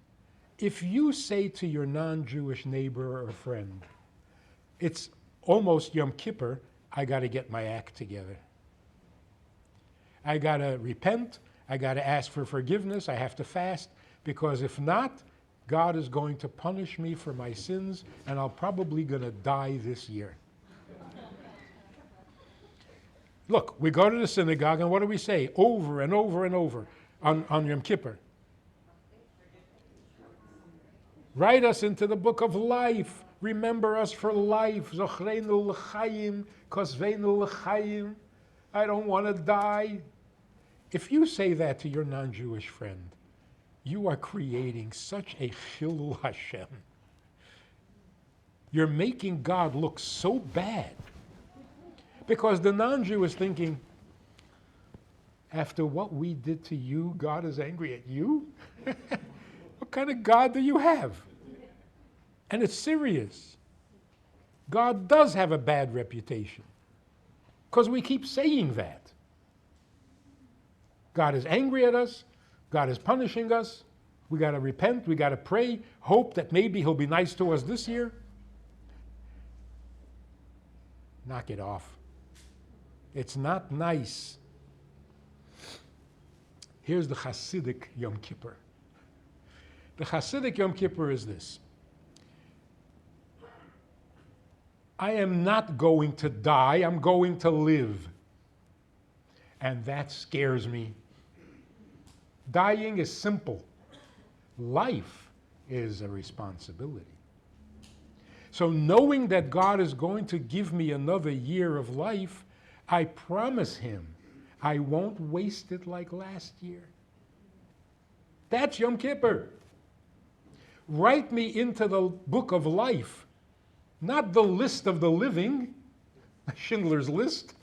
Speaker 1: If you say to your non-Jewish neighbor or friend, it's almost Yom Kippur, I got to get my act together. I got to repent, I got to ask for forgiveness, I have to fast, because if not, God is going to punish me for my sins, and I'm probably going to die this year. Look, we go to the synagogue, and what do we say? Over and over and over on Yom Kippur. Write us into the book of life. Remember us for life. Zochreinu l'chaim, kosveinu l'chaim. I don't want to die. If you say that to your non-Jewish friend, you are creating such a chilul Hashem. You're making God look so bad. Because the non-Jew is thinking, after what we did to you, God is angry at you? What kind of God do you have? And it's serious. God does have a bad reputation. Because we keep saying that. God is angry at us. God is punishing us. We got to repent. We got to pray. Hope that maybe he'll be nice to us this year. Knock it off. It's not nice. Here's the Hasidic Yom Kippur. The Hasidic Yom Kippur is this. I am not going to die, I'm going to live. And that scares me. Dying is simple. Life is a responsibility. So knowing that God is going to give me another year of life, I promise him I won't waste it like last year. That's Yom Kippur. Write me into the book of life, not the list of the living, Schindler's List.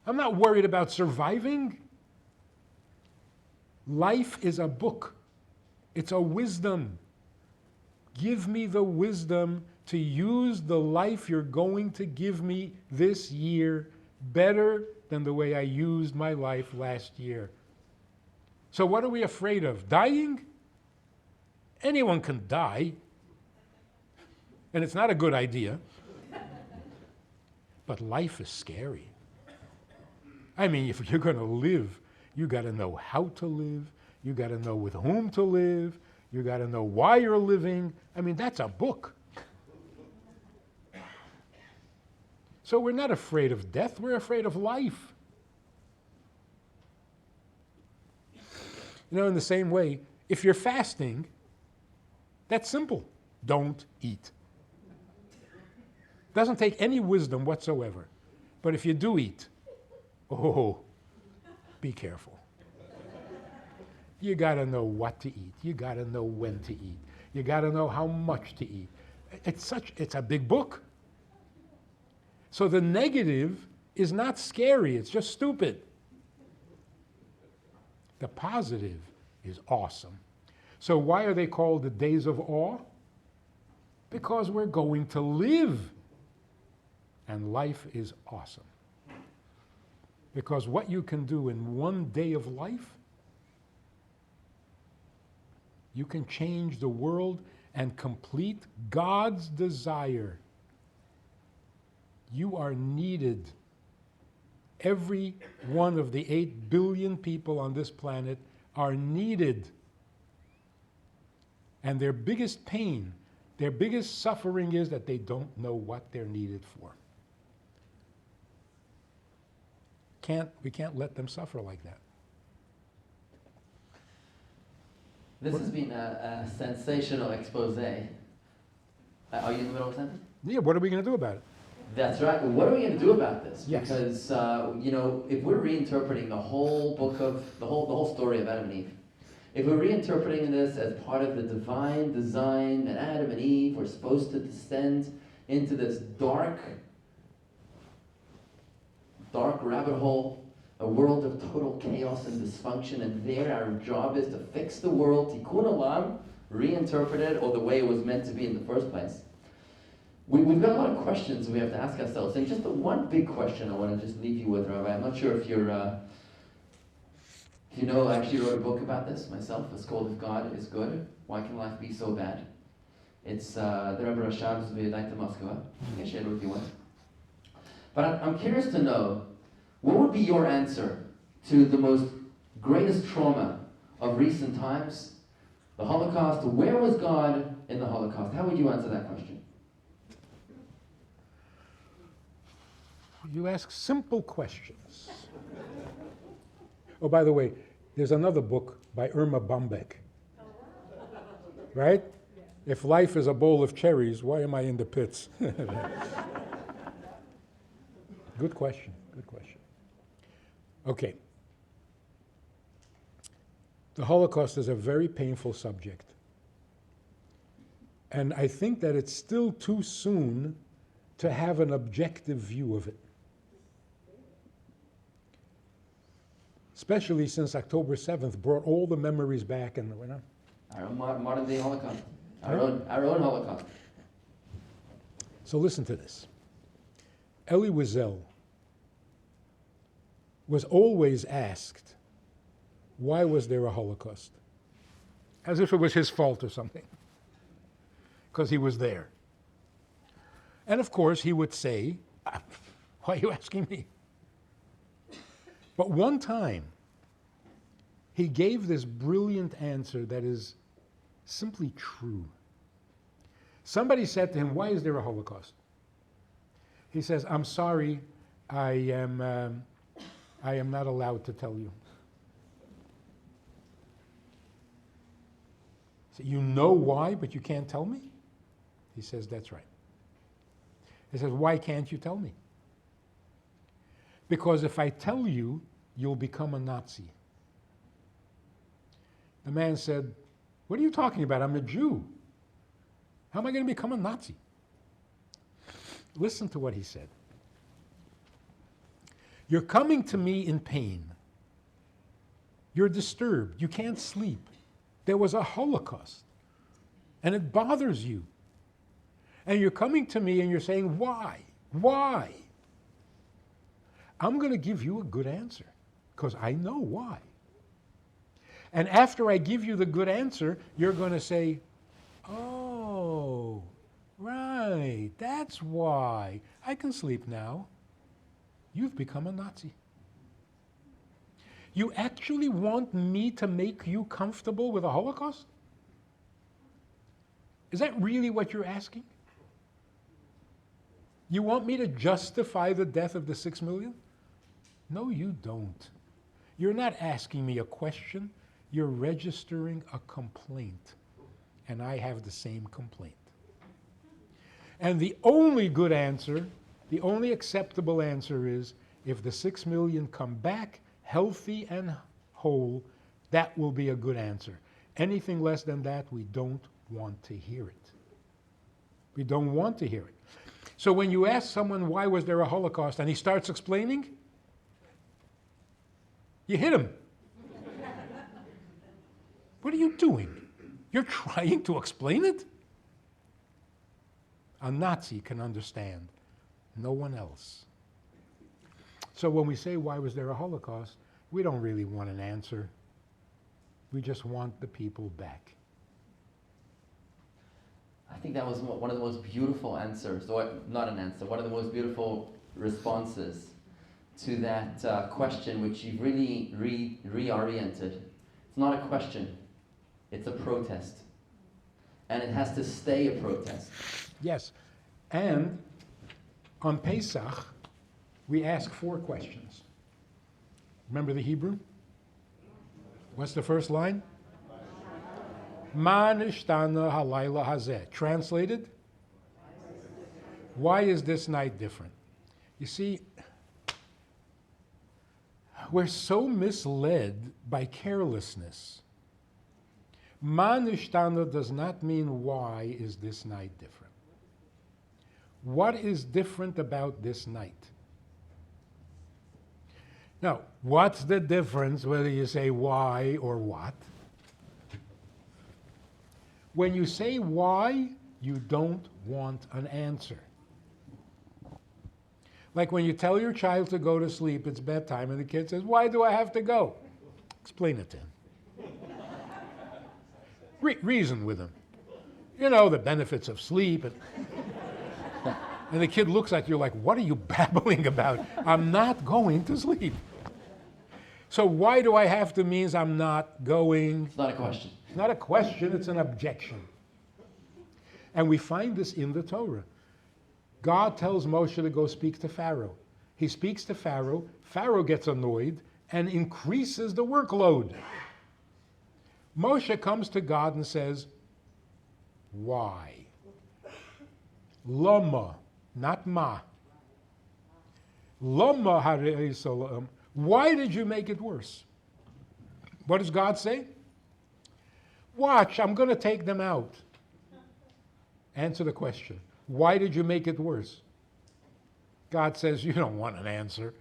Speaker 1: I'm not worried about surviving. Life is a book. It's a wisdom. Give me the wisdom to use the life you're going to give me this year better than the way I used my life last year. So what are we afraid of? Dying? Anyone can die. And it's not a good idea. But life is scary. I mean, if you're going to live, you got to know how to live. You got to know with whom to live. You got to know why you're living. I mean, that's a book. So we're not afraid of death. We're afraid of life. You know, in the same way, if you're fasting, that's simple. Don't eat. Doesn't take any wisdom whatsoever. But if you do eat, oh, be careful. You got to know what to eat. You got to know when to eat. You got to know how much to eat. It's a big book. So the negative is not scary, it's just stupid. The positive is awesome. So why are they called the days of awe? Because we're going to live. And life is awesome. Because what you can do in one day of life, you can change the world and complete God's desire. You are needed. Every one of the 8 billion people on this planet are needed. And their biggest pain, their biggest suffering is that they don't know what they're needed for. We can't let them suffer like that.
Speaker 2: This has been a sensational expose. Are you in the middle of a sentence?
Speaker 1: Yeah, what are we going to do about it?
Speaker 2: That's right. What are we going to do about this?
Speaker 1: Yes.
Speaker 2: Because if we're reinterpreting the whole book of the whole story of Adam and Eve, if we're reinterpreting this as part of the divine design that Adam and Eve were supposed to descend into this dark rabbit hole, a world of total chaos and dysfunction, and there our job is to fix the world, tikkun olam, reinterpret it, or the way it was meant to be in the first place. We've got a lot of questions we have to ask ourselves, and just the one big question I want to just leave you with, Rabbi. I'm not sure if you're, I actually wrote a book about this myself. It's called If God is Good, Why Can Life Be So Bad? It's the Rebbe Rasham's V'yadai Moscow. I can share it with you once. But I'm curious to know, what would be your answer to the most greatest trauma of recent times, the Holocaust? Where was God in the Holocaust? How would you answer that question?
Speaker 1: You ask simple questions. Oh, by the way, there's another book by Irma Bombeck. Right? If life is a bowl of cherries, why am I in the pits? Good question. Okay. The Holocaust is a very painful subject. And I think that it's still too soon to have an objective view of it. Especially since October 7th brought all the memories back and
Speaker 2: Our own modern day Holocaust. Our own Holocaust.
Speaker 1: So listen to this. Elie Wiesel was always asked, why was there a Holocaust? As if it was his fault or something. Because he was there. And of course he would say, why are you asking me? But one time, he gave this brilliant answer that is simply true. Somebody said to him, why is there a Holocaust? He says, I'm sorry, I am not allowed to tell you. So you know why, but you can't tell me? He says, that's right. He says, why can't you tell me? Because if I tell you, you'll become a Nazi. The man said, what are you talking about? I'm a Jew. How am I going to become a Nazi? Listen to what he said. You're coming to me in pain. You're disturbed. You can't sleep. There was a Holocaust. And it bothers you. And you're coming to me and you're saying, why? Why? I'm going to give you a good answer because I know why. And after I give you the good answer, you're going to say, oh, right, that's why. I can sleep now. You've become a Nazi. You actually want me to make you comfortable with a Holocaust? Is that really what you're asking? You want me to justify the death of the 6 million? No, you don't. You're not asking me a question. You're registering a complaint. And I have the same complaint. And the only good answer, the only acceptable answer is if the 6 million come back healthy and whole, that will be a good answer. Anything less than that, we don't want to hear it. We don't want to hear it. So when you ask someone, why was there a Holocaust, and he starts explaining, you hit him. What are you doing? You're trying to explain it? A Nazi can understand. No one else. So when we say, why was there a Holocaust, we don't really want an answer. We just want the people back.
Speaker 2: I think that was one of the most beautiful answers, or not an answer, one of the most beautiful responses to that question, which you've really reoriented. It's not a question, it's a protest. And it has to stay a protest.
Speaker 1: Yes, and on Pesach, we ask 4 questions. Remember the Hebrew? What's the first line? Ma nishtana halayla hazeh. Translated? Why is this night different? You see, we're so misled by carelessness. Ma nishtana does not mean why is this night different. What is different about this night? Now, what's the difference whether you say why or what? When you say why, you don't want an answer. Like when you tell your child to go to sleep, it's bedtime, and the kid says, why do I have to go? Explain it to him. Reason with him. You know, the benefits of sleep. And the kid looks at you like, what are you babbling about? I'm not going to sleep. So why do I have to means I'm not going?
Speaker 2: It's not a question.
Speaker 1: It's not a question, it's an objection. And we find this in the Torah. God tells Moshe to go speak to Pharaoh. He speaks to Pharaoh, Pharaoh gets annoyed and increases the workload. Moshe comes to God and says, why? Lama, not ma. Lama harei salam. Why did you make it worse? What does God say? Watch, I'm going to take them out. Answer the question. Why did you make it worse? God says, you don't want an answer.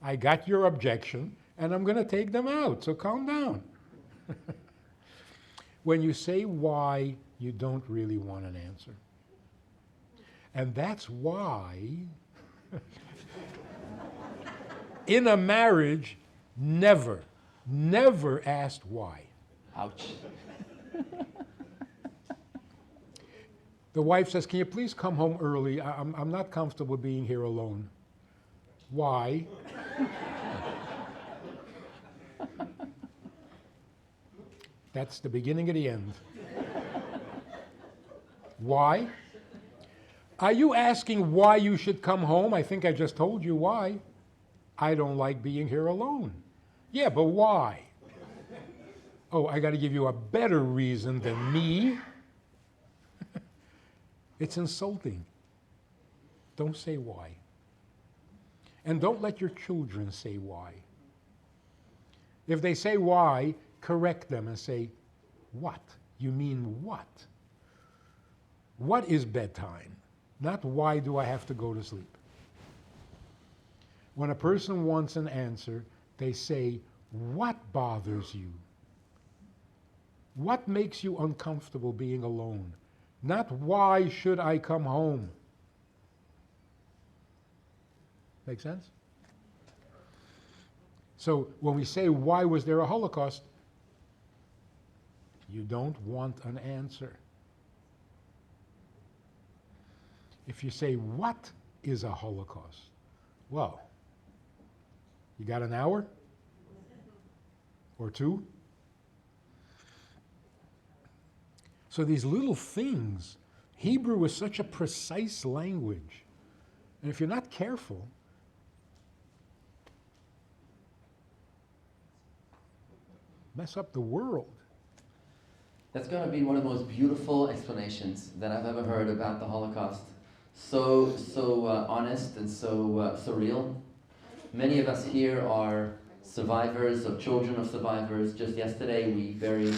Speaker 1: I got your objection, and I'm going to take them out, so calm down. When you say why, you don't really want an answer. And that's why, in a marriage, never asked why.
Speaker 2: Ouch.
Speaker 1: The wife says, can you please come home early? I'm not comfortable being here alone. Why? That's the beginning of the end. Why? Are you asking why you should come home? I think I just told you why. I don't like being here alone. Yeah, but why? Oh, I got to give you a better reason than me. It's insulting. Don't say why. And don't let your children say why. If they say why, correct them and say, what? You mean what? What is bedtime? Not why do I have to go to sleep. When a person wants an answer, they say, what bothers you? What makes you uncomfortable being alone? Not why should I come home? Make sense? So when we say, why was there a Holocaust? You don't want an answer. If you say, what is a Holocaust? Well, you got an hour? Or 2? So these little things, Hebrew is such a precise language. And if you're not careful, mess up the world.
Speaker 2: That's going to be one of the most beautiful explanations that I've ever heard about the Holocaust. so honest and so real. Many of us here are survivors or children of survivors. Just yesterday we buried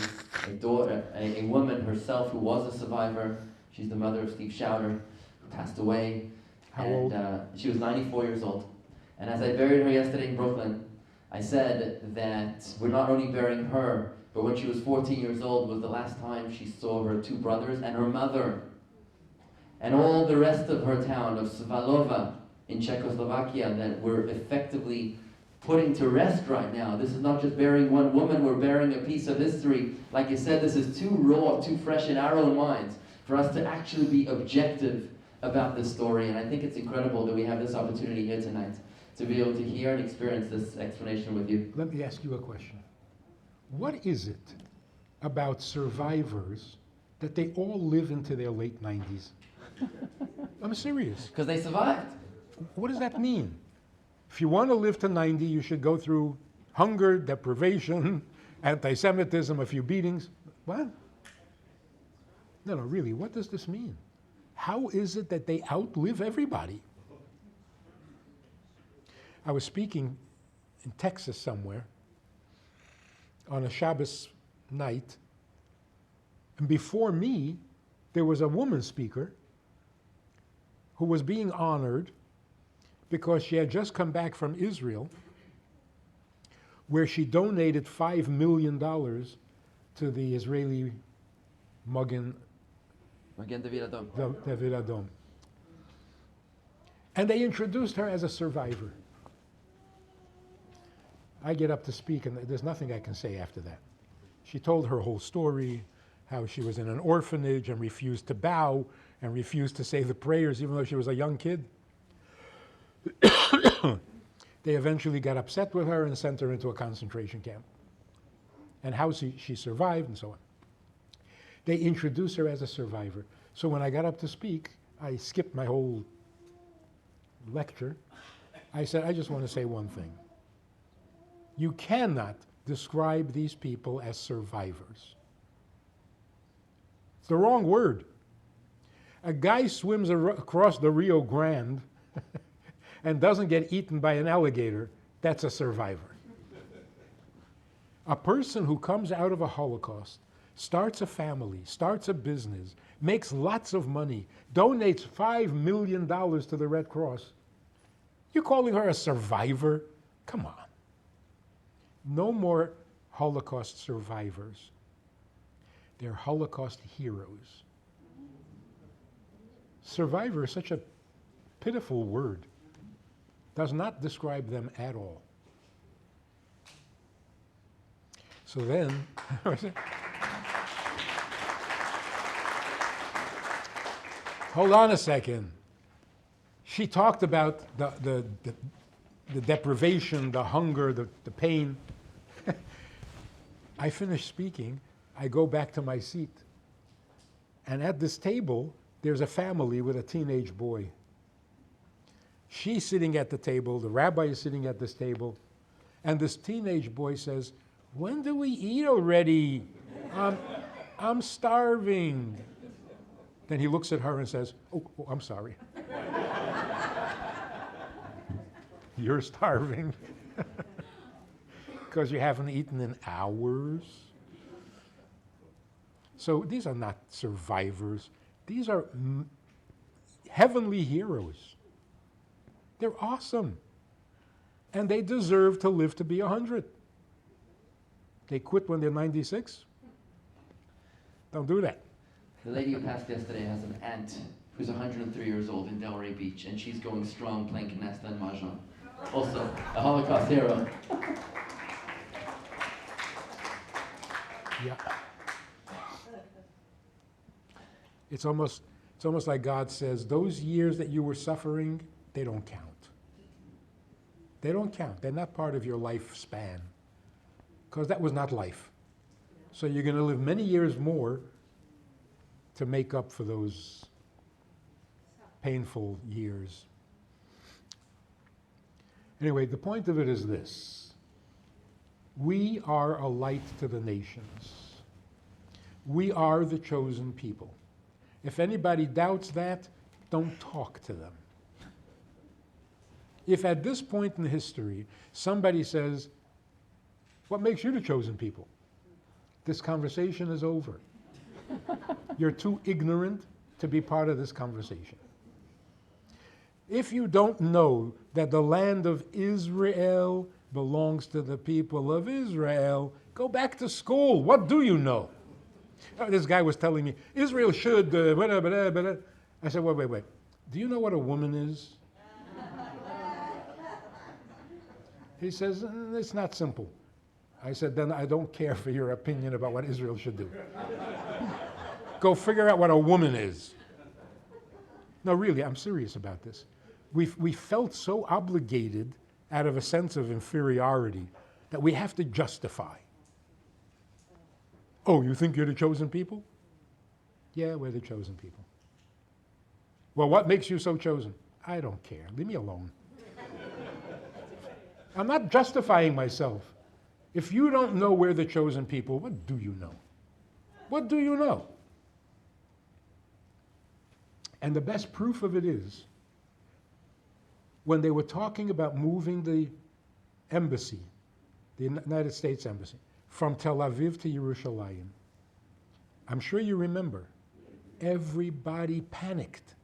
Speaker 2: a woman herself who was a survivor. She's the mother of Steve Schauder, who passed away.
Speaker 1: How old?
Speaker 2: She was 94 years old. And as I buried her yesterday in Brooklyn, I said that we're not only burying her, but when she was 14 years old was the last time she saw her two brothers and her mother. And all the rest of her town of Svalova in Czechoslovakia that we're effectively putting to rest right now. This is not just burying one woman, we're burying a piece of history. Like you said, this is too raw, too fresh in our own minds for us to actually be objective about this story. And I think it's incredible that we have this opportunity here tonight to be able to hear and experience this explanation with you.
Speaker 1: Let me ask you a question. What is it about survivors that they all live into their late 90s? I'm serious.
Speaker 2: Because they survived.
Speaker 1: What does that mean? If you want to live to 90, you should go through hunger, deprivation, anti-Semitism, a few beatings. What? No, really, what does this mean? How is it that they outlive everybody? I was speaking in Texas somewhere on a Shabbos night, and before me, there was a woman speaker who was being honored because she had just come back from Israel, where she donated $5 million to the Israeli Magen
Speaker 2: David Adom.
Speaker 1: David Adom. And they introduced her as a survivor. I get up to speak, and there's nothing I can say after that. She told her whole story, how she was in an orphanage and refused to bow and refused to say the prayers, even though she was a young kid. They eventually got upset with her and sent her into a concentration camp, and how she survived and so on. They introduced her as a survivor. So when I got up to speak, I skipped my whole lecture. I said, I just want to say one thing. You cannot describe these people as survivors. It's the wrong word. A guy swims across the Rio Grande and doesn't get eaten by an alligator, that's a survivor. A person who comes out of a Holocaust, starts a family, starts a business, makes lots of money, donates $5 million to the Red Cross, you're calling her a survivor? Come on. No more Holocaust survivors. They're Holocaust heroes. Survivor is such a pitiful word. Does not describe them at all. So then, hold on a second. She talked about the deprivation, the hunger, the pain. I finish speaking, I go back to my seat. And at this table, there's a family with a teenage boy. She's sitting at the table, the rabbi is sitting at this table, and this teenage boy says, when do we eat already? I'm starving. Then he looks at her and says, oh, I'm sorry. You're starving because you haven't eaten in hours. So these are not survivors. These are heavenly heroes. They're awesome. And they deserve to live to be 100. They quit when they're 96. Don't do that.
Speaker 2: The lady who passed yesterday has an aunt who's 103 years old in Delray Beach, and she's going strong playing canasta and mahjong. Also, a Holocaust hero.
Speaker 1: Yeah. It's almost like God says, those years that you were suffering, they don't count. They don't count. They're not part of your lifespan, because that was not life. So you're going to live many years more to make up for those painful years. Anyway, the point of it is this. We are a light to the nations. We are the chosen people. If anybody doubts that, don't talk to them. If at this point in history somebody says, what makes you the chosen people? This conversation is over. You're too ignorant to be part of this conversation. If you don't know that the land of Israel belongs to the people of Israel, go back to school. What do you know? Oh, this guy was telling me, Israel should, I said, wait. Do you know what a woman is? He says, it's not simple. I said, then I don't care for your opinion about what Israel should do. Go figure out what a woman is. No, really, I'm serious about this. We felt so obligated out of a sense of inferiority that we have to justify. Oh, you think you're the chosen people? Yeah, we're the chosen people. Well, what makes you so chosen? I don't care. Leave me alone. I'm not justifying myself. If you don't know we're the chosen people, what do you know? What do you know? And the best proof of it is when they were talking about moving the embassy, the United States Embassy, from Tel Aviv to Yerushalayim. I'm sure you remember, everybody panicked.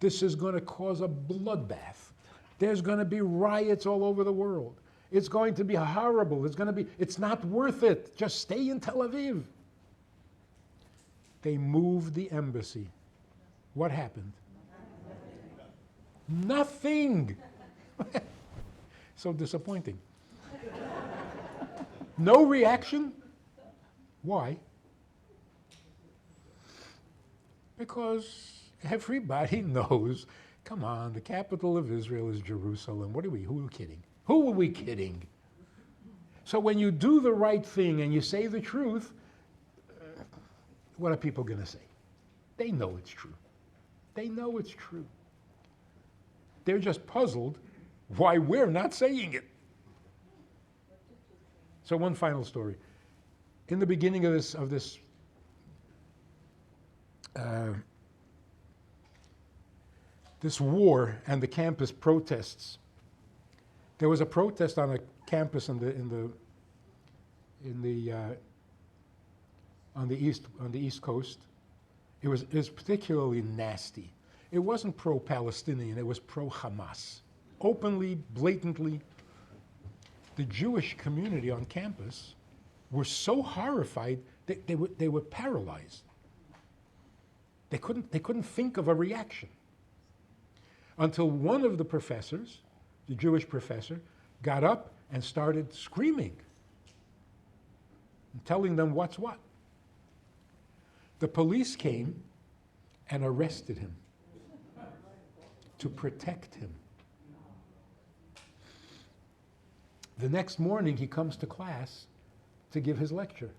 Speaker 1: This is going to cause a bloodbath. There's going to be riots all over the world. It's going to be horrible. It's not worth it. Just stay in Tel Aviv. They moved the embassy. What happened? Nothing. So disappointing. No reaction? Why? Because everybody knows, come on, the capital of Israel is Jerusalem. Who are we kidding? Who are we kidding? So when you do the right thing and you say the truth, what are people going to say? They know it's true. They know it's true. They're just puzzled why we're not saying it. So one final story. In the beginning of this war and the campus protests, there was a protest on a campus on the East Coast. It was particularly nasty. It wasn't pro-Palestinian, it was pro-Hamas. Openly, blatantly, the Jewish community on campus were so horrified that they were paralyzed. They couldn't think of a reaction until one of the professors, the Jewish professor, got up and started screaming and telling them what's what. The police came and arrested him to protect him. The next morning, he comes to class to give his lecture.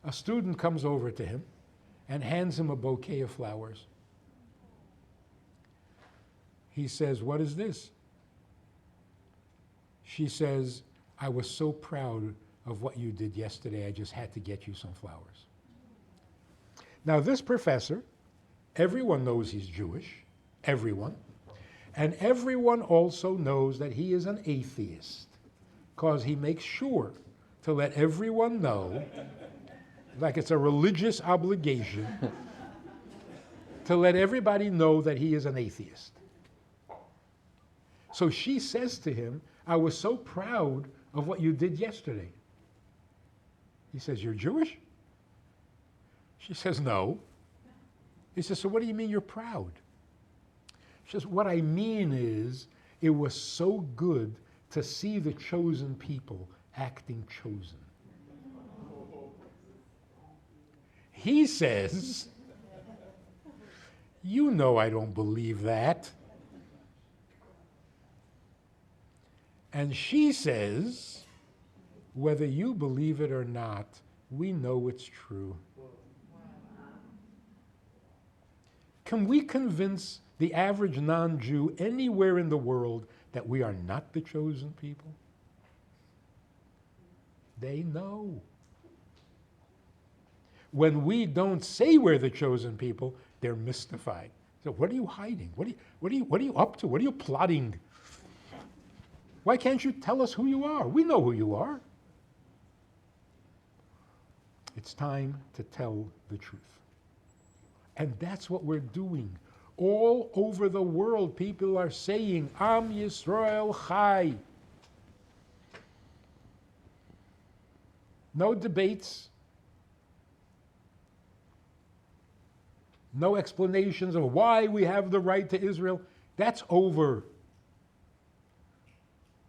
Speaker 1: A student comes over to him and hands him a bouquet of flowers. He says, "What is this?" She says, "I was so proud of what you did yesterday, I just had to get you some flowers." Now, this professor, everyone knows he's Jewish, everyone. And everyone also knows that he is an atheist, because he makes sure to let everyone know, like it's a religious obligation, to let everybody know that he is an atheist. So she says to him, "I was so proud of what you did yesterday." He says, "You're Jewish?" She says, "No." He says, "So what do you mean you're proud?" She says, "What I mean is, it was so good to see the chosen people acting chosen." He says, "You know I don't believe that." And she says, "Whether you believe it or not, we know it's true." Can we convince the average non-Jew anywhere in the world that we are not the chosen people? They know. When we don't say we're the chosen people, they're mystified. So what are you hiding? What are you up to? What are you plotting? Why can't you tell us who you are? We know who you are. It's time to tell the truth. And that's what we're doing. All over the world, people are saying, Am Yisrael Chai. No debates. No explanations of why we have the right to Israel. That's over.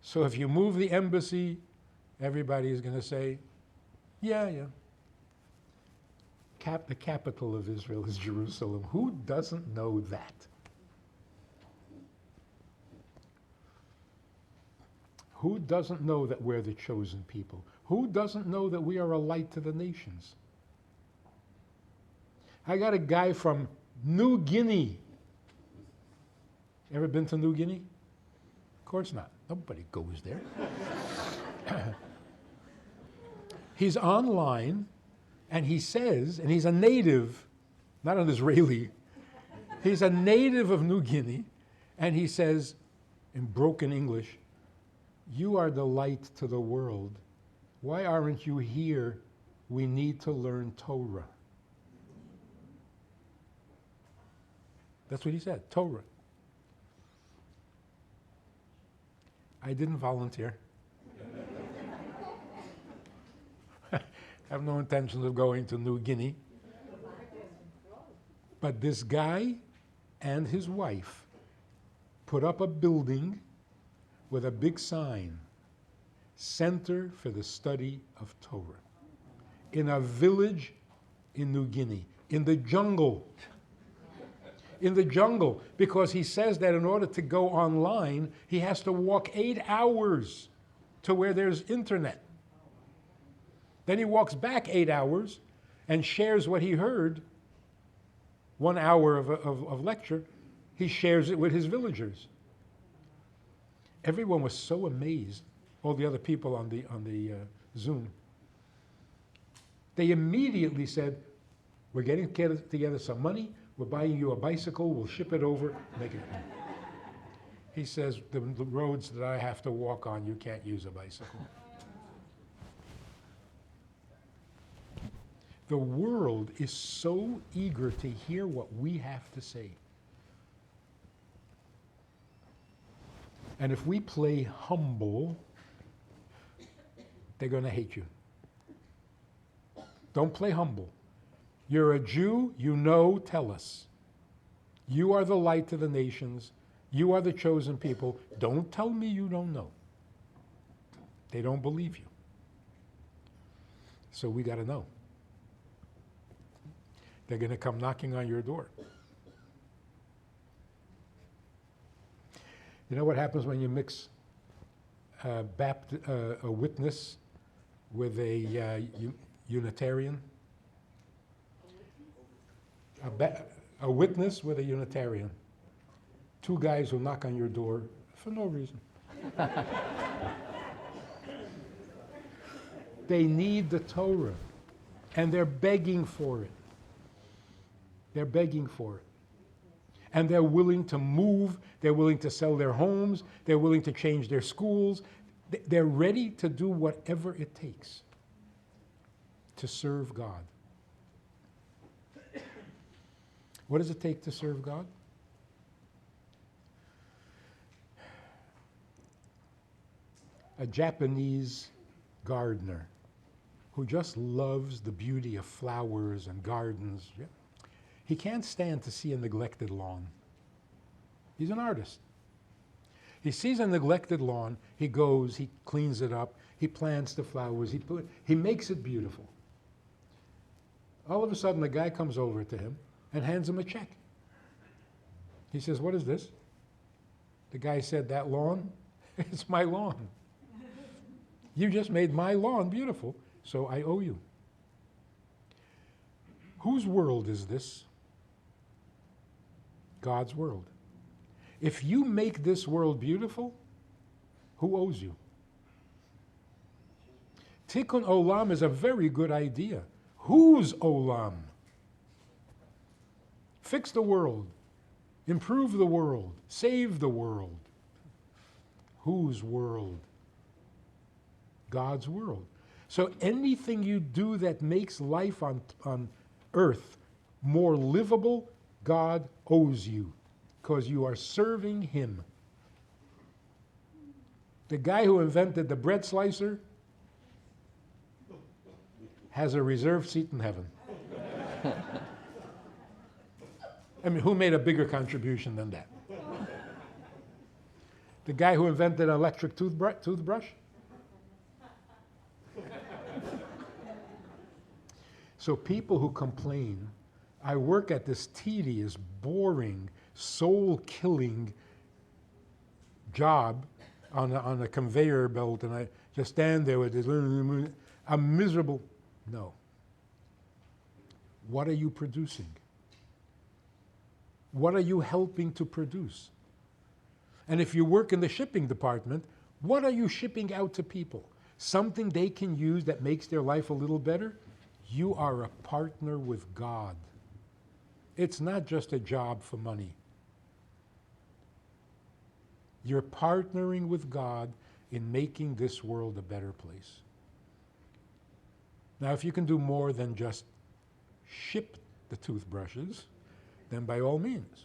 Speaker 1: So if you move the embassy, everybody is going to say, yeah. The capital of Israel is Jerusalem. Who doesn't know that? Who doesn't know that we're the chosen people? Who doesn't know that we are a light to the nations? I got a guy from New Guinea. Ever been to New Guinea? Of course not. Nobody goes there. He's online, and he says, and he's a native, not an Israeli, he's a native of New Guinea, and he says, in broken English, you are the light to the world. Why aren't you here? We need to learn Torah. That's what he said, Torah. I didn't volunteer. I have no intention of going to New Guinea. But this guy and his wife put up a building with a big sign, Center for the Study of Torah, in a village in New Guinea, in the jungle. In the jungle, because he says that in order to go online, he has to walk 8 hours to where there's internet. Then he walks back 8 hours and shares what he heard. 1 hour of lecture, he shares it with his villagers. Everyone was so amazed, all the other people on the Zoom. They immediately said, we're getting together some money, we're buying you a bicycle, we'll ship it over, make it. He says, the roads that I have to walk on, you can't use a bicycle. The world is so eager to hear what we have to say. And if we play humble, they're going to hate you. Don't play humble. You're a Jew, you know, tell us. You are the light to the nations. You are the chosen people. Don't tell me you don't know. They don't believe you. So we got to know. They're going to come knocking on your door. You know what happens when you mix a witness with a Unitarian? A witness with a Unitarian. Two guys who knock on your door for no reason. They need the Torah, and they're begging for it. They're begging for it. And they're willing to move, they're willing to sell their homes, they're willing to change their schools. They're ready to do whatever it takes to serve God. What does it take to serve God? A Japanese gardener who just loves the beauty of flowers and gardens. Yeah. He can't stand to see a neglected lawn. He's an artist. He sees a neglected lawn, he goes, he cleans it up, he plants the flowers, he makes it beautiful. All of a sudden, the guy comes over to him and hands him a check. He says, what is this? The guy said, that lawn? It's my lawn. You just made my lawn beautiful, so I owe you. Whose world is this? God's world. If you make this world beautiful, who owes you? Tikkun Olam is a very good idea. Whose Olam? Fix the world. Improve the world. Save the world. Whose world? God's world. So anything you do that makes life on earth more livable, God owes you, because you are serving him. The guy who invented the bread slicer has a reserved seat in heaven. I mean, who made a bigger contribution than that? The guy who invented an electric toothbrush? So people who complain, I work at this tedious, boring, soul-killing job on a conveyor belt, and I just stand there with this, I'm miserable. No. What are you producing? What are you helping to produce? And if you work in the shipping department, what are you shipping out to people? Something they can use that makes their life a little better? You are a partner with God. It's not just a job for money. You're partnering with God in making this world a better place. Now, if you can do more than just ship the toothbrushes, then by all means.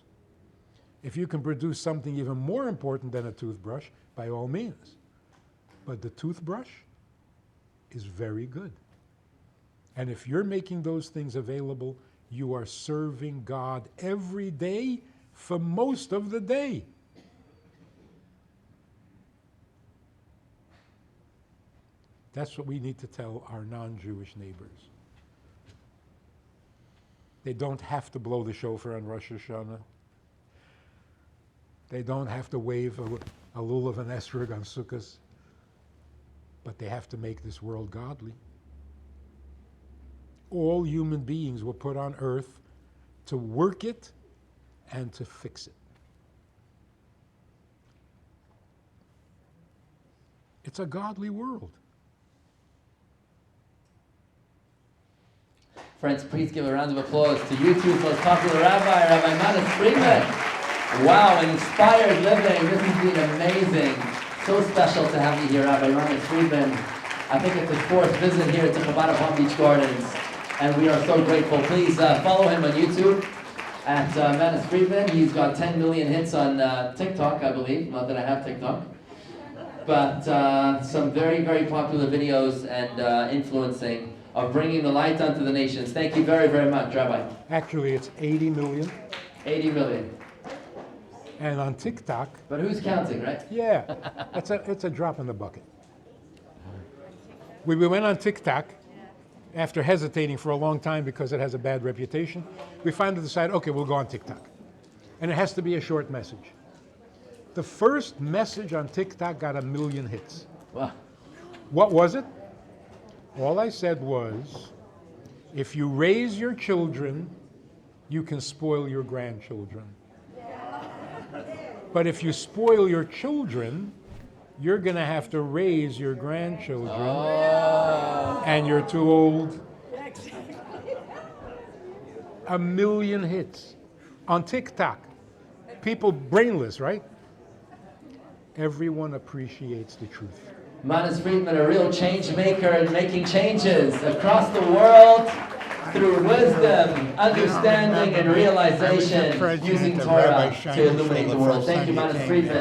Speaker 1: If you can produce something even more important than a toothbrush, by all means. But the toothbrush is very good. And if you're making those things available, you are serving God every day for most of the day. That's what we need to tell our non-Jewish neighbors. They don't have to blow the shofar on Rosh Hashanah. They don't have to wave a lulav and esrog on Sukkot. But they have to make this world godly. All human beings were put on earth to work it and to fix it. It's a godly world.
Speaker 2: Friends, please give a round of applause to YouTube's most popular rabbi, Rabbi Manis Friedman. Wow, an inspired living. This has been amazing. So special to have you here, Rabbi Manis Friedman. I think it's his fourth visit here to Chabad Palm Beach Gardens, and we are so grateful. Please follow him on YouTube at Manis Friedman. He's got 10 million hits on TikTok, I believe. Not that I have TikTok. But some very, very popular videos and influencing of bringing the light onto the nations. Thank you very, very much, Rabbi.
Speaker 1: Actually, it's 80 million.
Speaker 2: 80 million.
Speaker 1: And on TikTok...
Speaker 2: But who's counting, right?
Speaker 1: Yeah, it's a drop in the bucket. We went on TikTok after hesitating for a long time because it has a bad reputation. We finally decided, okay, we'll go on TikTok. And it has to be a short message. The first message on TikTok got 1 million hits.
Speaker 2: Wow.
Speaker 1: What was it? All I said was, if you raise your children, you can spoil your grandchildren. But if you spoil your children, you're going to have to raise your grandchildren, and you're too old. 1 million hits on TikTok. People brainless, right? Everyone appreciates the truth.
Speaker 2: Manis Friedman, a real change maker and making changes across the world through wisdom, understanding, and realization, using Torah to illuminate the world. Thank you, Manis Friedman.